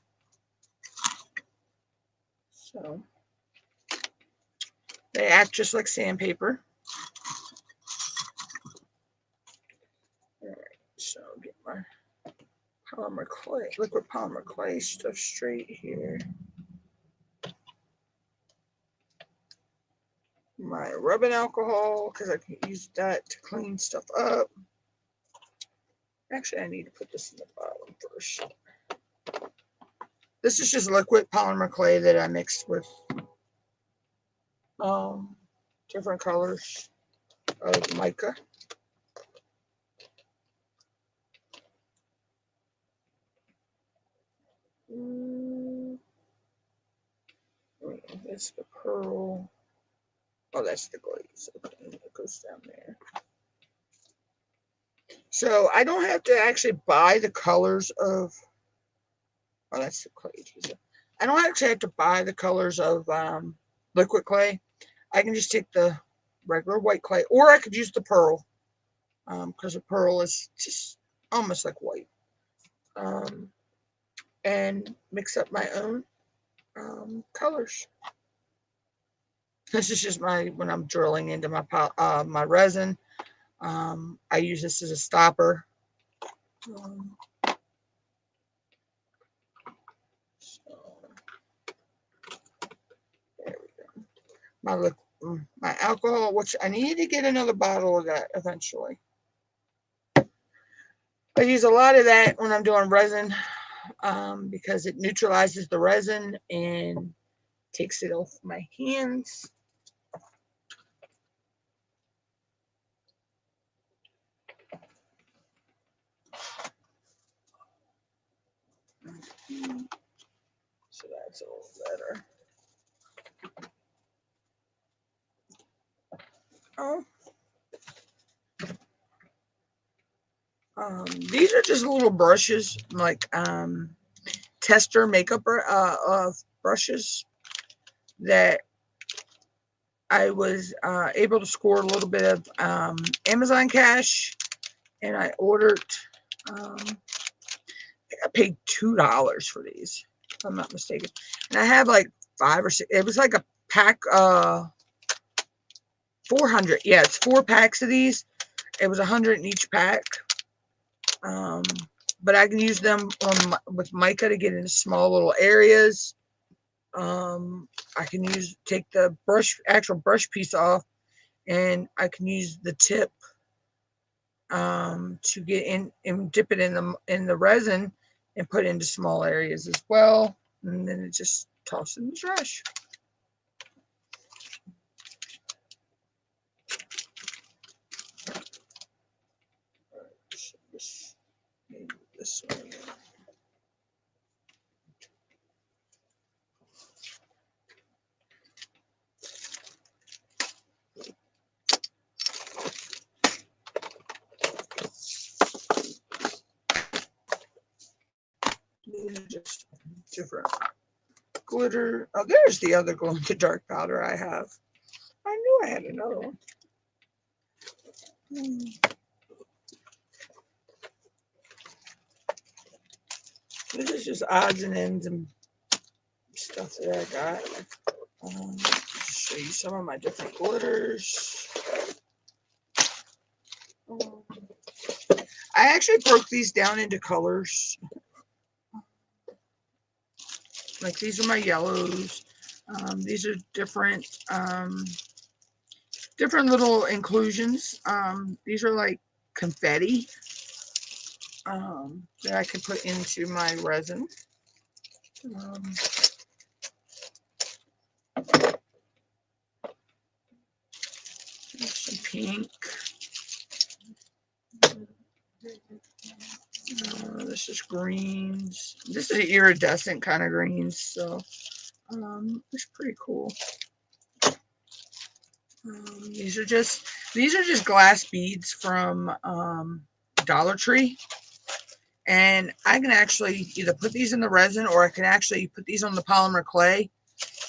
So they act just like sandpaper. All right, so get my polymer clay, liquid polymer clay stuff straight here. My rubbing alcohol, because I can use that to clean stuff up. Actually, I need to put this in the bottom first. This is just liquid polymer clay that I mixed with different colors of mica. That's the pearl. Oh, that's the glaze. Okay, it goes down there. So I don't have to actually buy the colors of. Oh, that's the clay. I don't actually have to buy the colors of liquid clay. I can just take the regular white clay, or I could use the pearl, because the pearl is just almost like white. And mix up my own colors. This is just when I'm drilling into my my resin. I use this as a stopper. So there we go. My alcohol, which I need to get another bottle of that eventually. I use a lot of that when I'm doing resin, because it neutralizes the resin and takes it off my hands. So that's all better. Oh. These are just little brushes, like tester makeup brushes that I was able to score a little bit of Amazon cash, and I ordered. I think I paid $2 for these, if I'm not mistaken. And I have like 5 or 6. It was like a pack, 400. Yeah, it's 4 packs of these. It was 100 in each pack. But I can use them with mica to get into small little areas. I can take the actual brush piece off, and I can use the tip to get in and dip it in the resin and put it into small areas as well. And then it just toss in the trash. Maybe this one. These are just different glitter. Oh, there's the other glow in the dark powder I have. I knew I had another one. This is just odds and ends and stuff that I got. Show you some of my different glitters. I actually broke these down into colors. Like these are my yellows. These are different different little inclusions. These are like confetti that I can put into my resin. Some pink. This is greens. This is iridescent kind of greens, so it's pretty cool. These are just glass beads from Dollar Tree. And I can actually either put these in the resin, or I can actually put these on the polymer clay.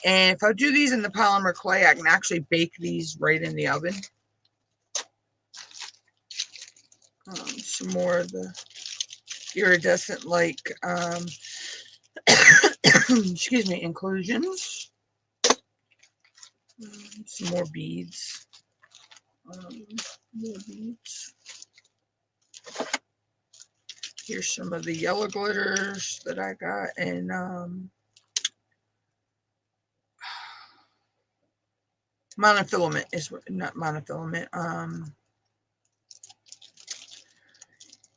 And if I do these in the polymer clay, I can actually bake these right in the oven. Some more of the iridescent, like, excuse me, inclusions. Some more beads. More beads. Here's some of the yellow glitters that I got, and monofilament is not monofilament.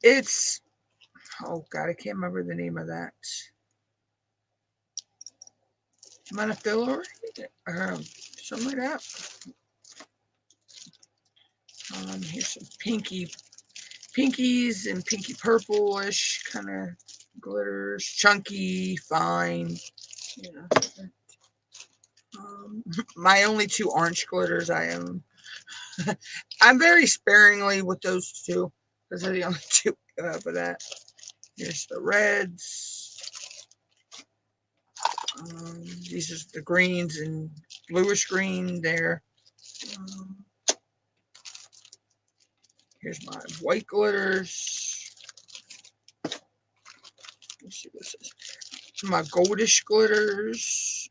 It's, oh God, I can't remember the name of that. Monofiller, something like that. Here's some pinkies and pinky purplish kind of glitters, chunky, fine. Yeah. My only two orange glitters I own. I'm very sparingly with those two because they're the only two for that. Here's the reds. These are the greens and bluish green there. Here's my white glitters. Let's see what's this. My goldish glitters,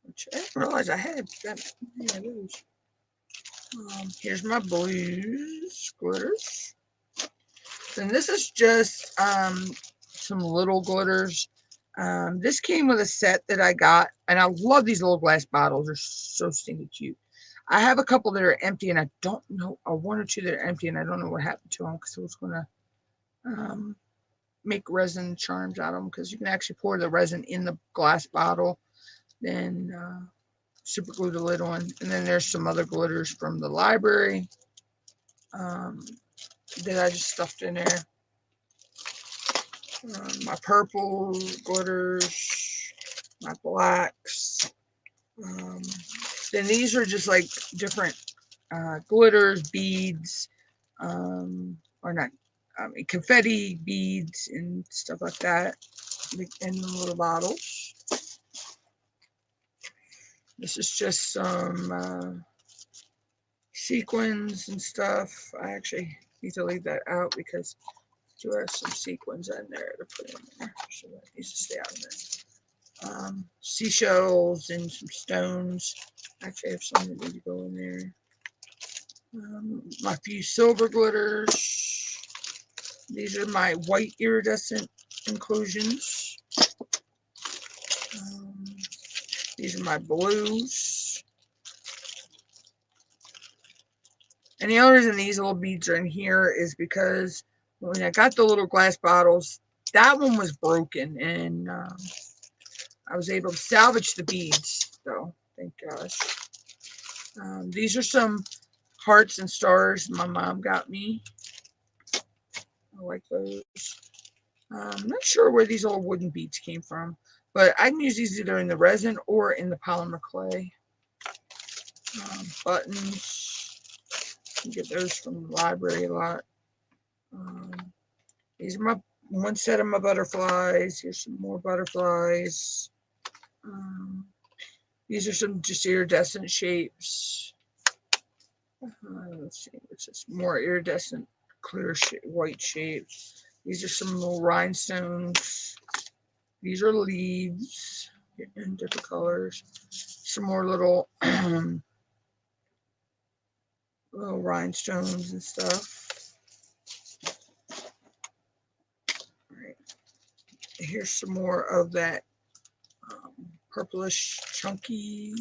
which I didn't realize I had that many of those. Here's my blues glitters. And this is just some little glitters. This came with a set that I got, and I love these little glass bottles. They're so stinking cute. I have a couple that are empty, and I don't know, or one or two that are empty, and I don't know what happened to them because I was going to make resin charms out of them, because you can actually pour the resin in the glass bottle, then super glue the lid on. And then there's some other glitters from the library that I just stuffed in there. My purple glitters, my blacks. Then these are just like different glitters, beads, or not, confetti beads and stuff like that in the little bottles. This is just some sequins and stuff. I actually need to leave that out because I do have some sequins in there to put in there, so that needs to stay out of there. Seashells and some stones. Actually, I have some that need to go in there. My few silver glitters. These are my white iridescent inclusions. These are my blues. And the only reason these little beads are in here is because when I got the little glass bottles, that one was broken, and I was able to salvage the beads, so thank gosh. These are some hearts and stars my mom got me. I like those. I'm not sure where these little wooden beads came from, but I can use these either in the resin or in the polymer clay. Buttons, you get those from the library a lot. These are my one set of my butterflies. Here's some more butterflies. These are some just iridescent shapes. Let's see, what's this? More iridescent, clear white shapes. These are some little rhinestones. These are leaves in different colors. Some more little little rhinestones and stuff. All right. Here's some more of that purplish, chunky,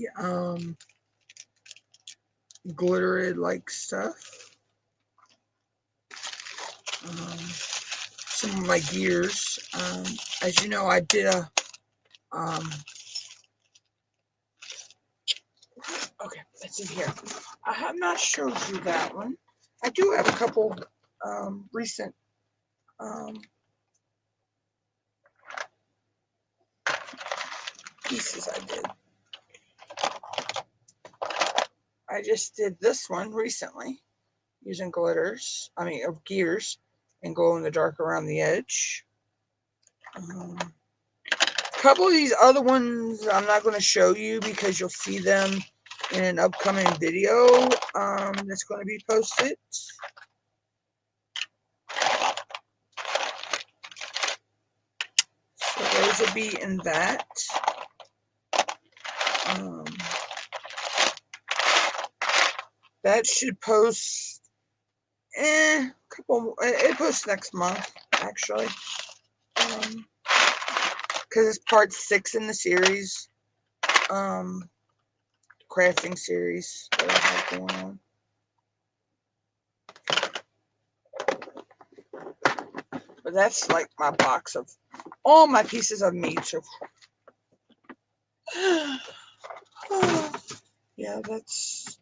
glittered like stuff. Some of my gears. As you know, I did a okay, it's in here. I have not showed you that one. I do have a couple recent pieces I did. I just did this one recently. using glitters, of gears, and glow in the dark around the edge. A couple of these other ones I'm not going to show you because you'll see them in an upcoming video that's going to be posted. So those will be in that. That should post it posts next month, actually. Because it's part 6 in the series. Crafting series that I have going on. But that's like my box of all my pieces I've made so far. Yeah, that's...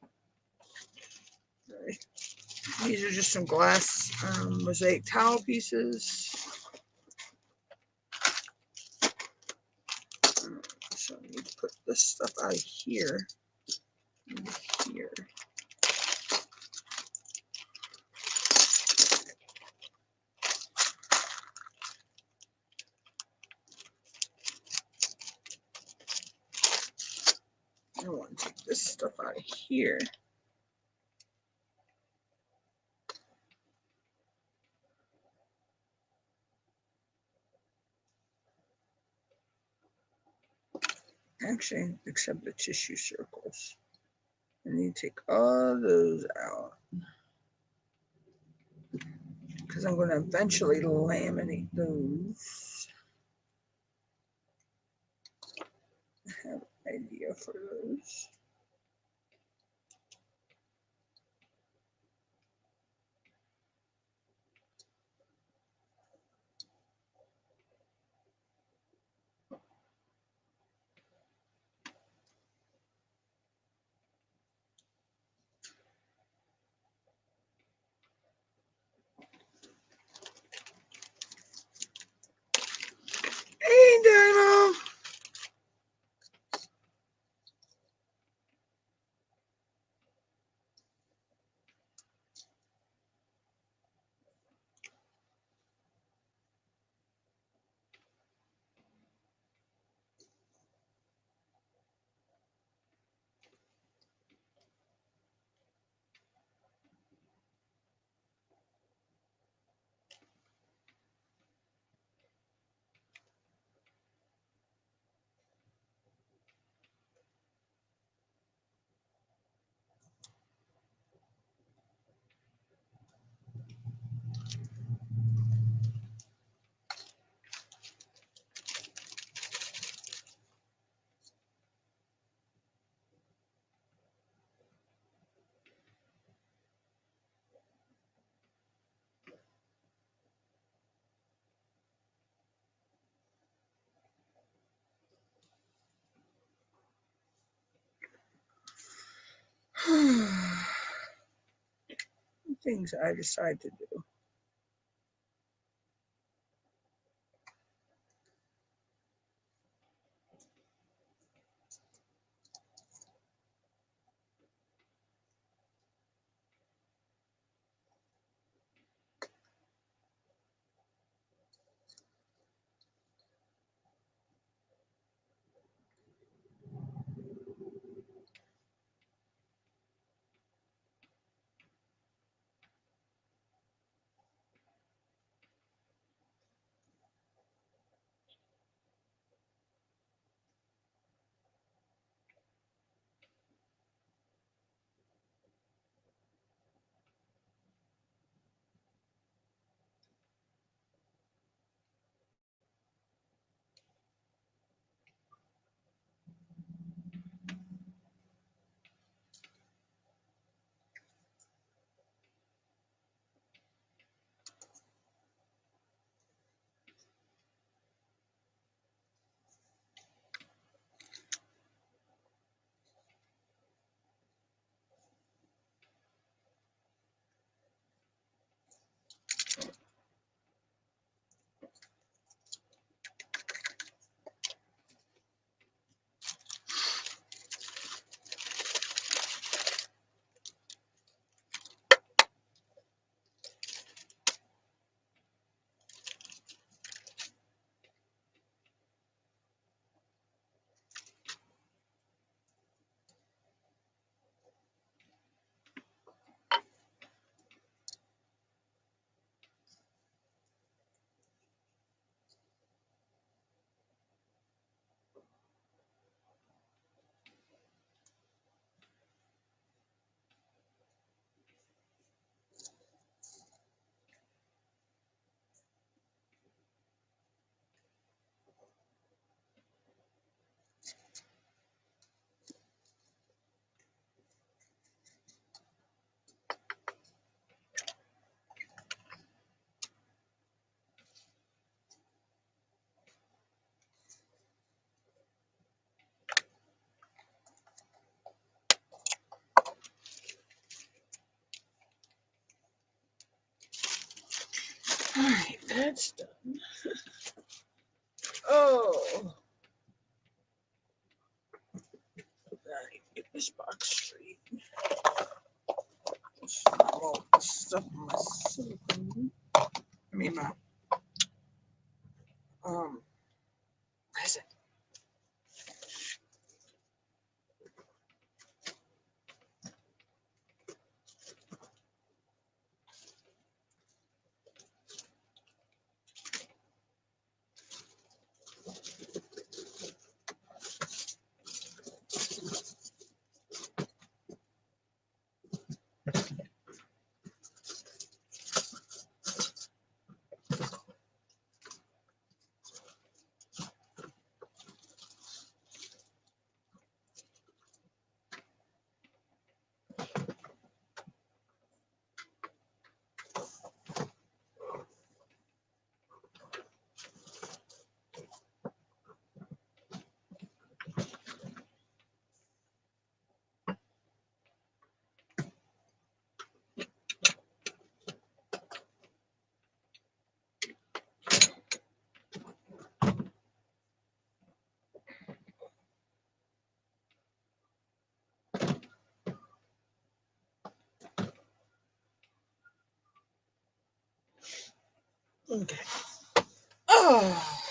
These are just some glass mosaic tile pieces. So I need to put this stuff out of here. Here. I want to take this stuff out of here. Actually, except the tissue circles. I need to take all those out. Because I'm going to eventually laminate those. I have an idea for those. Hey, Dino! Things I decide to do. that's done. Oh. I need to get this box straight. All the stuff in my silicone. I mean my resin. Okay. Oh.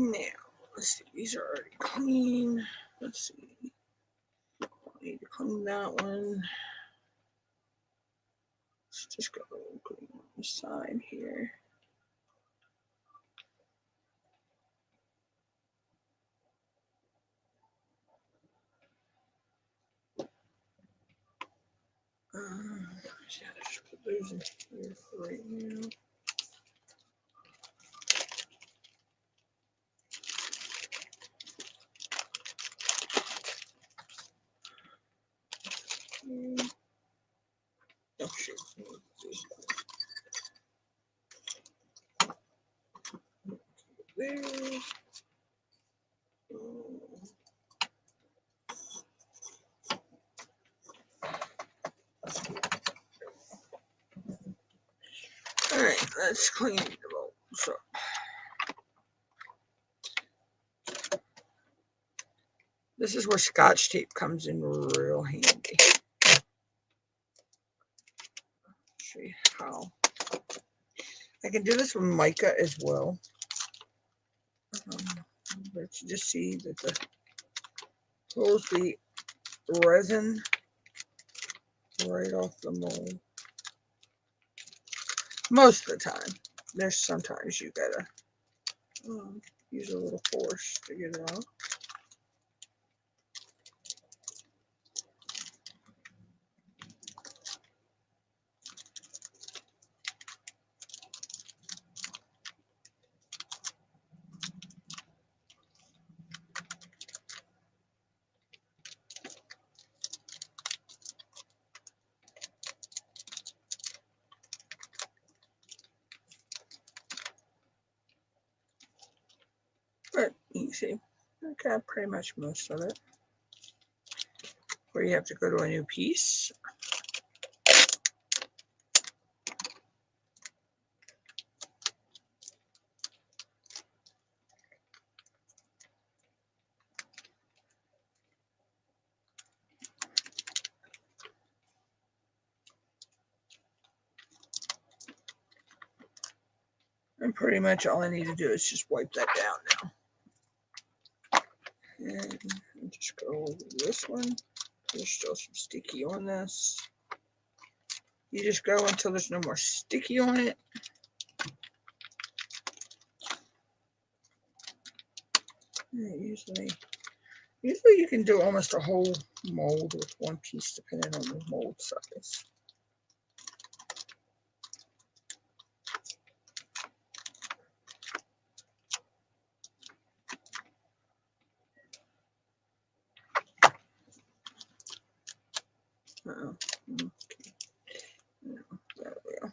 Now, let's see. These are already clean. Let's see. I need to clean that one. Let's just go clean on the side here. Just put those in here for right now. Oh, shit. There. All right, let's clean the bolts up. This is where Scotch tape comes in real handy. Show you how. I can do this with mica as well. But you just see that the pulls the resin right off the mold. Most of the time. There's sometimes you gotta use a little force to get it out. But easy. I got pretty much most of it. Where you have to go to a new piece. And pretty much all I need to do is just wipe that down now. And just go over this one. There's still some sticky on this. You just go until there's no more sticky on it. And usually you can do almost a whole mold with one piece depending on the mold size. Okay. There we go.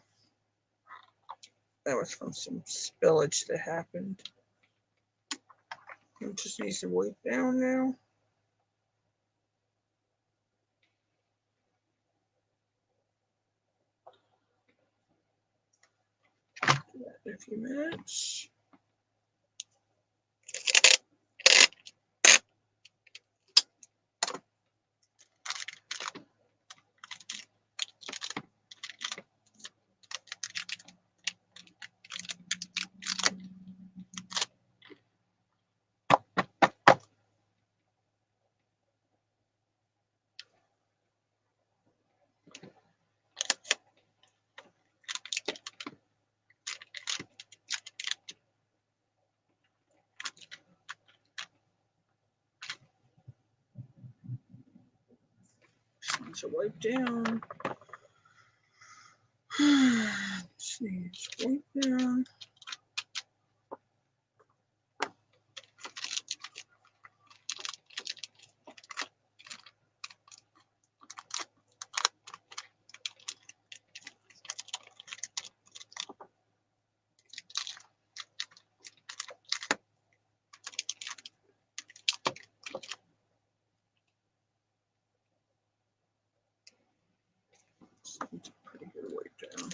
That was from some spillage that happened. It just needs to wipe down now. Do that in a few minutes. Just needs to wipe down. Just needs to wipe down. It's a pretty good wipe down.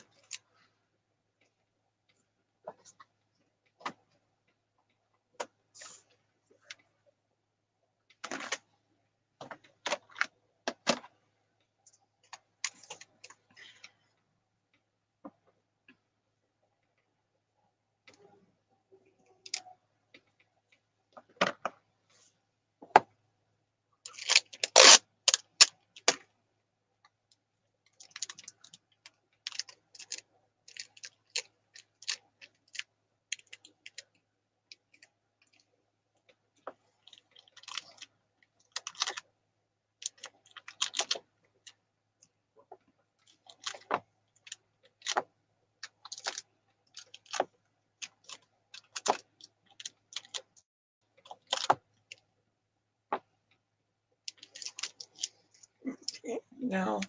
Okay, now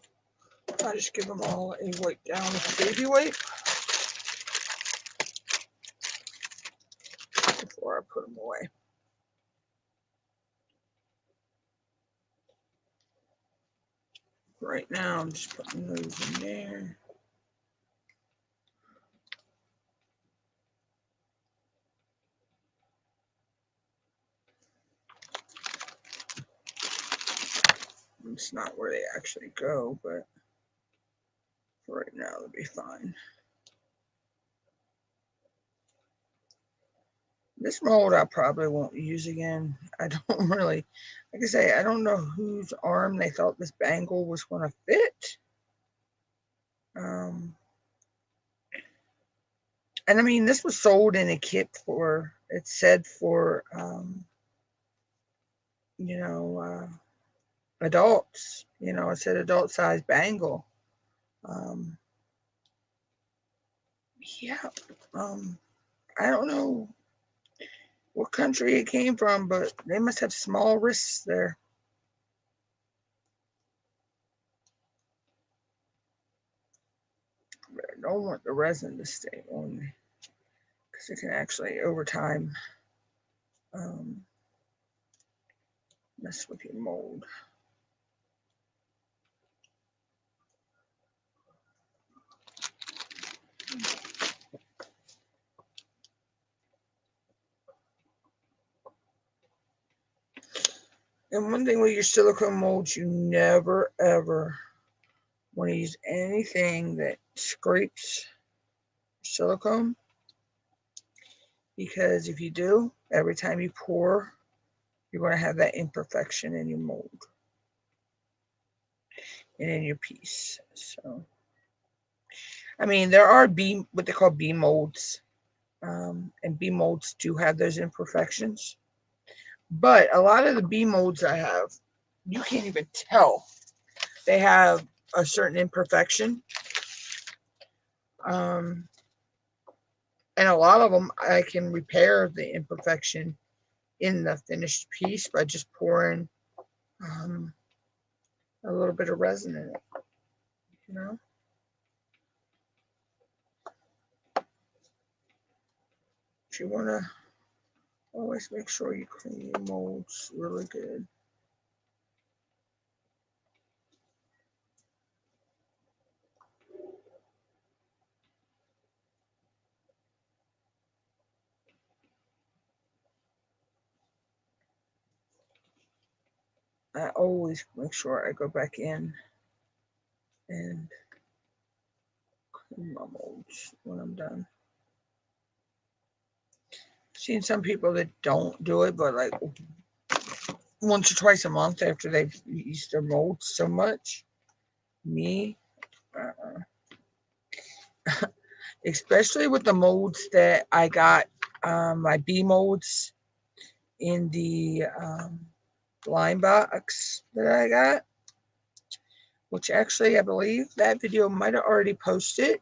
I just give them all a wipe down with a baby wipe before I put them away. Right now, I'm just putting those in there. It's not where they actually go, but for right now, they'll be fine. This mold I probably won't use again. I don't really, like I say, I don't know whose arm they thought this bangle was going to fit. And I mean, this was sold in a kit for, it said for, you know, adults. You know, it said adult size bangle. Yeah. I don't know what country it came from, but they must have small wrists there. But I don't want the resin to stay on me because it can actually, over time, mess with your mold. And one thing with your silicone molds, you never ever want to use anything that scrapes silicone, because if you do, every time you pour, you're going to have that imperfection in your mold and in your piece. So, I mean, there are what they call B molds, and B molds do have those imperfections. But a lot of the B molds I have, you can't even tell they have a certain imperfection. And a lot of them, I can repair the imperfection in the finished piece by just pouring a little bit of resin in it, you know. But you want to always make sure you clean your molds really good. I always make sure I go back in and clean my molds when I'm done. I've seen some people that don't do it, but like once or twice a month after they've used their molds so much. Me, especially with the molds that I got, my B molds in the line box that I got, which actually I believe that video might have already posted.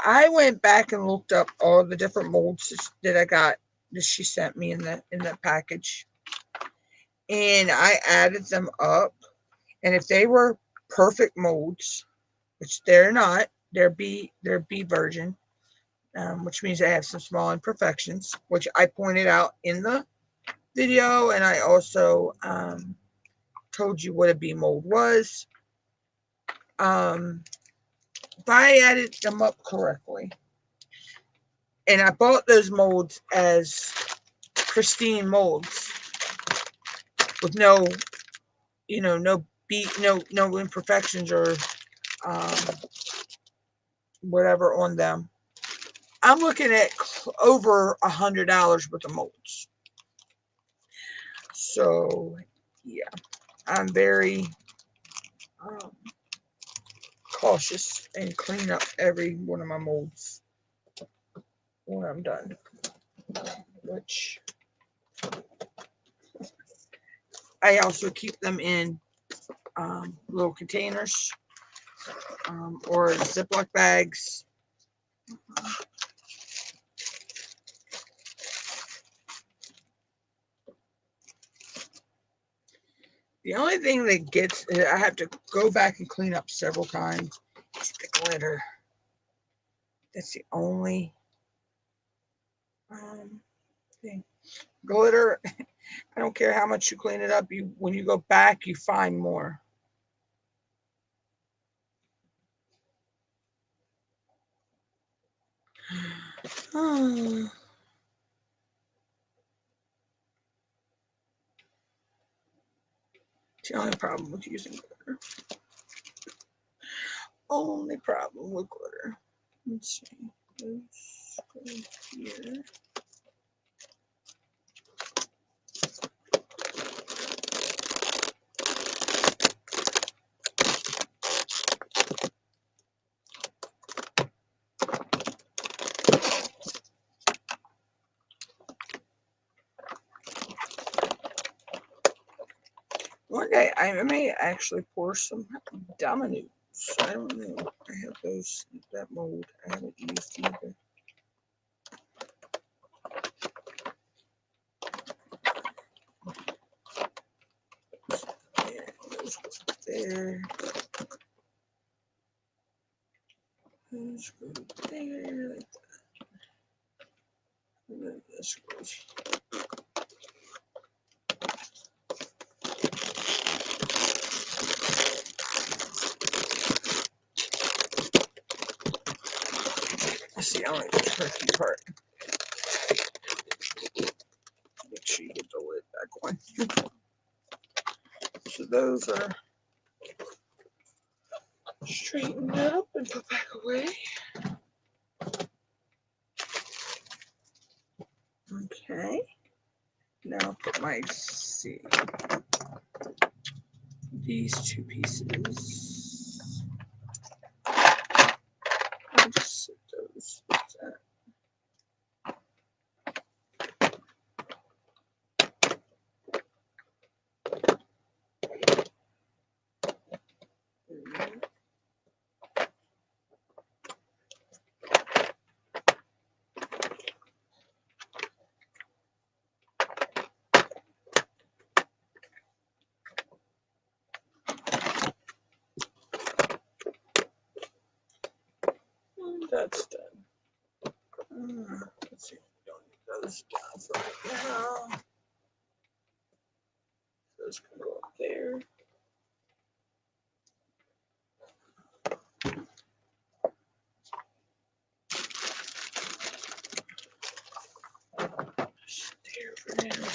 I went back and looked up all the different molds that I got that she sent me in that package, and I added them up. And if they were perfect molds, which they're not, they're B version, which means they have some small imperfections, which I pointed out in the video, and I also told you what a B mold was. If I added them up correctly, and I bought those molds as pristine molds with no, you know, no imperfections or whatever on them, I'm looking at over $100 worth of molds. So yeah, I'm very cautious and clean up every one of my molds when I'm done, which I also keep them in little containers or Ziploc bags. The only thing that gets, I have to go back and clean up several times, is the glitter. That's the only thing. Glitter, I don't care how much you clean it up. When you go back, you find more. Oh. It's the only problem with using glitter. Only problem with glitter. Let's see. Let's go here. One day I may actually pour some dominoes. I don't know. I have that mold. I haven't used either. Yeah, those go there. Those go there. Like that. And then this goes. That's the only tricky part. Make sure you get the lid back on. So those are straightened up and put back away. Okay. Now I'll put my see these two pieces. I'll just set those like that. That's done. Let's see. Don't need those down for right now. Those can go up there. Just there for now.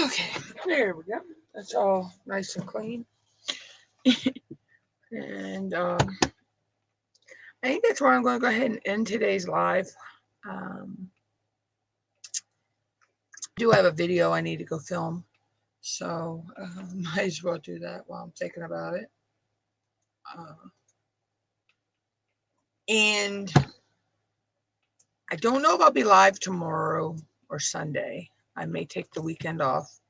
Okay, there we go. That's all nice and clean. And I think that's where I'm going to go ahead and end today's live. I do have a video I need to go film, so might as well do that while I'm thinking about it. And I don't know if I'll be live tomorrow or Sunday. I may take the weekend off.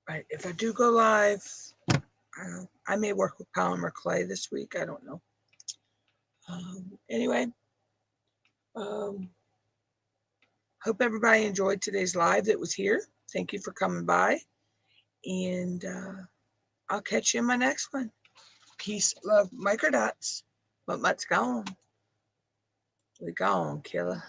Right, if I do go live, I may work with polymer clay this week. I don't know. Anyway, hope everybody enjoyed today's live that was here. Thank you for coming by. And I'll catch you in my next one. Peace, love, microdots. But mutt's gone. We gone, killer.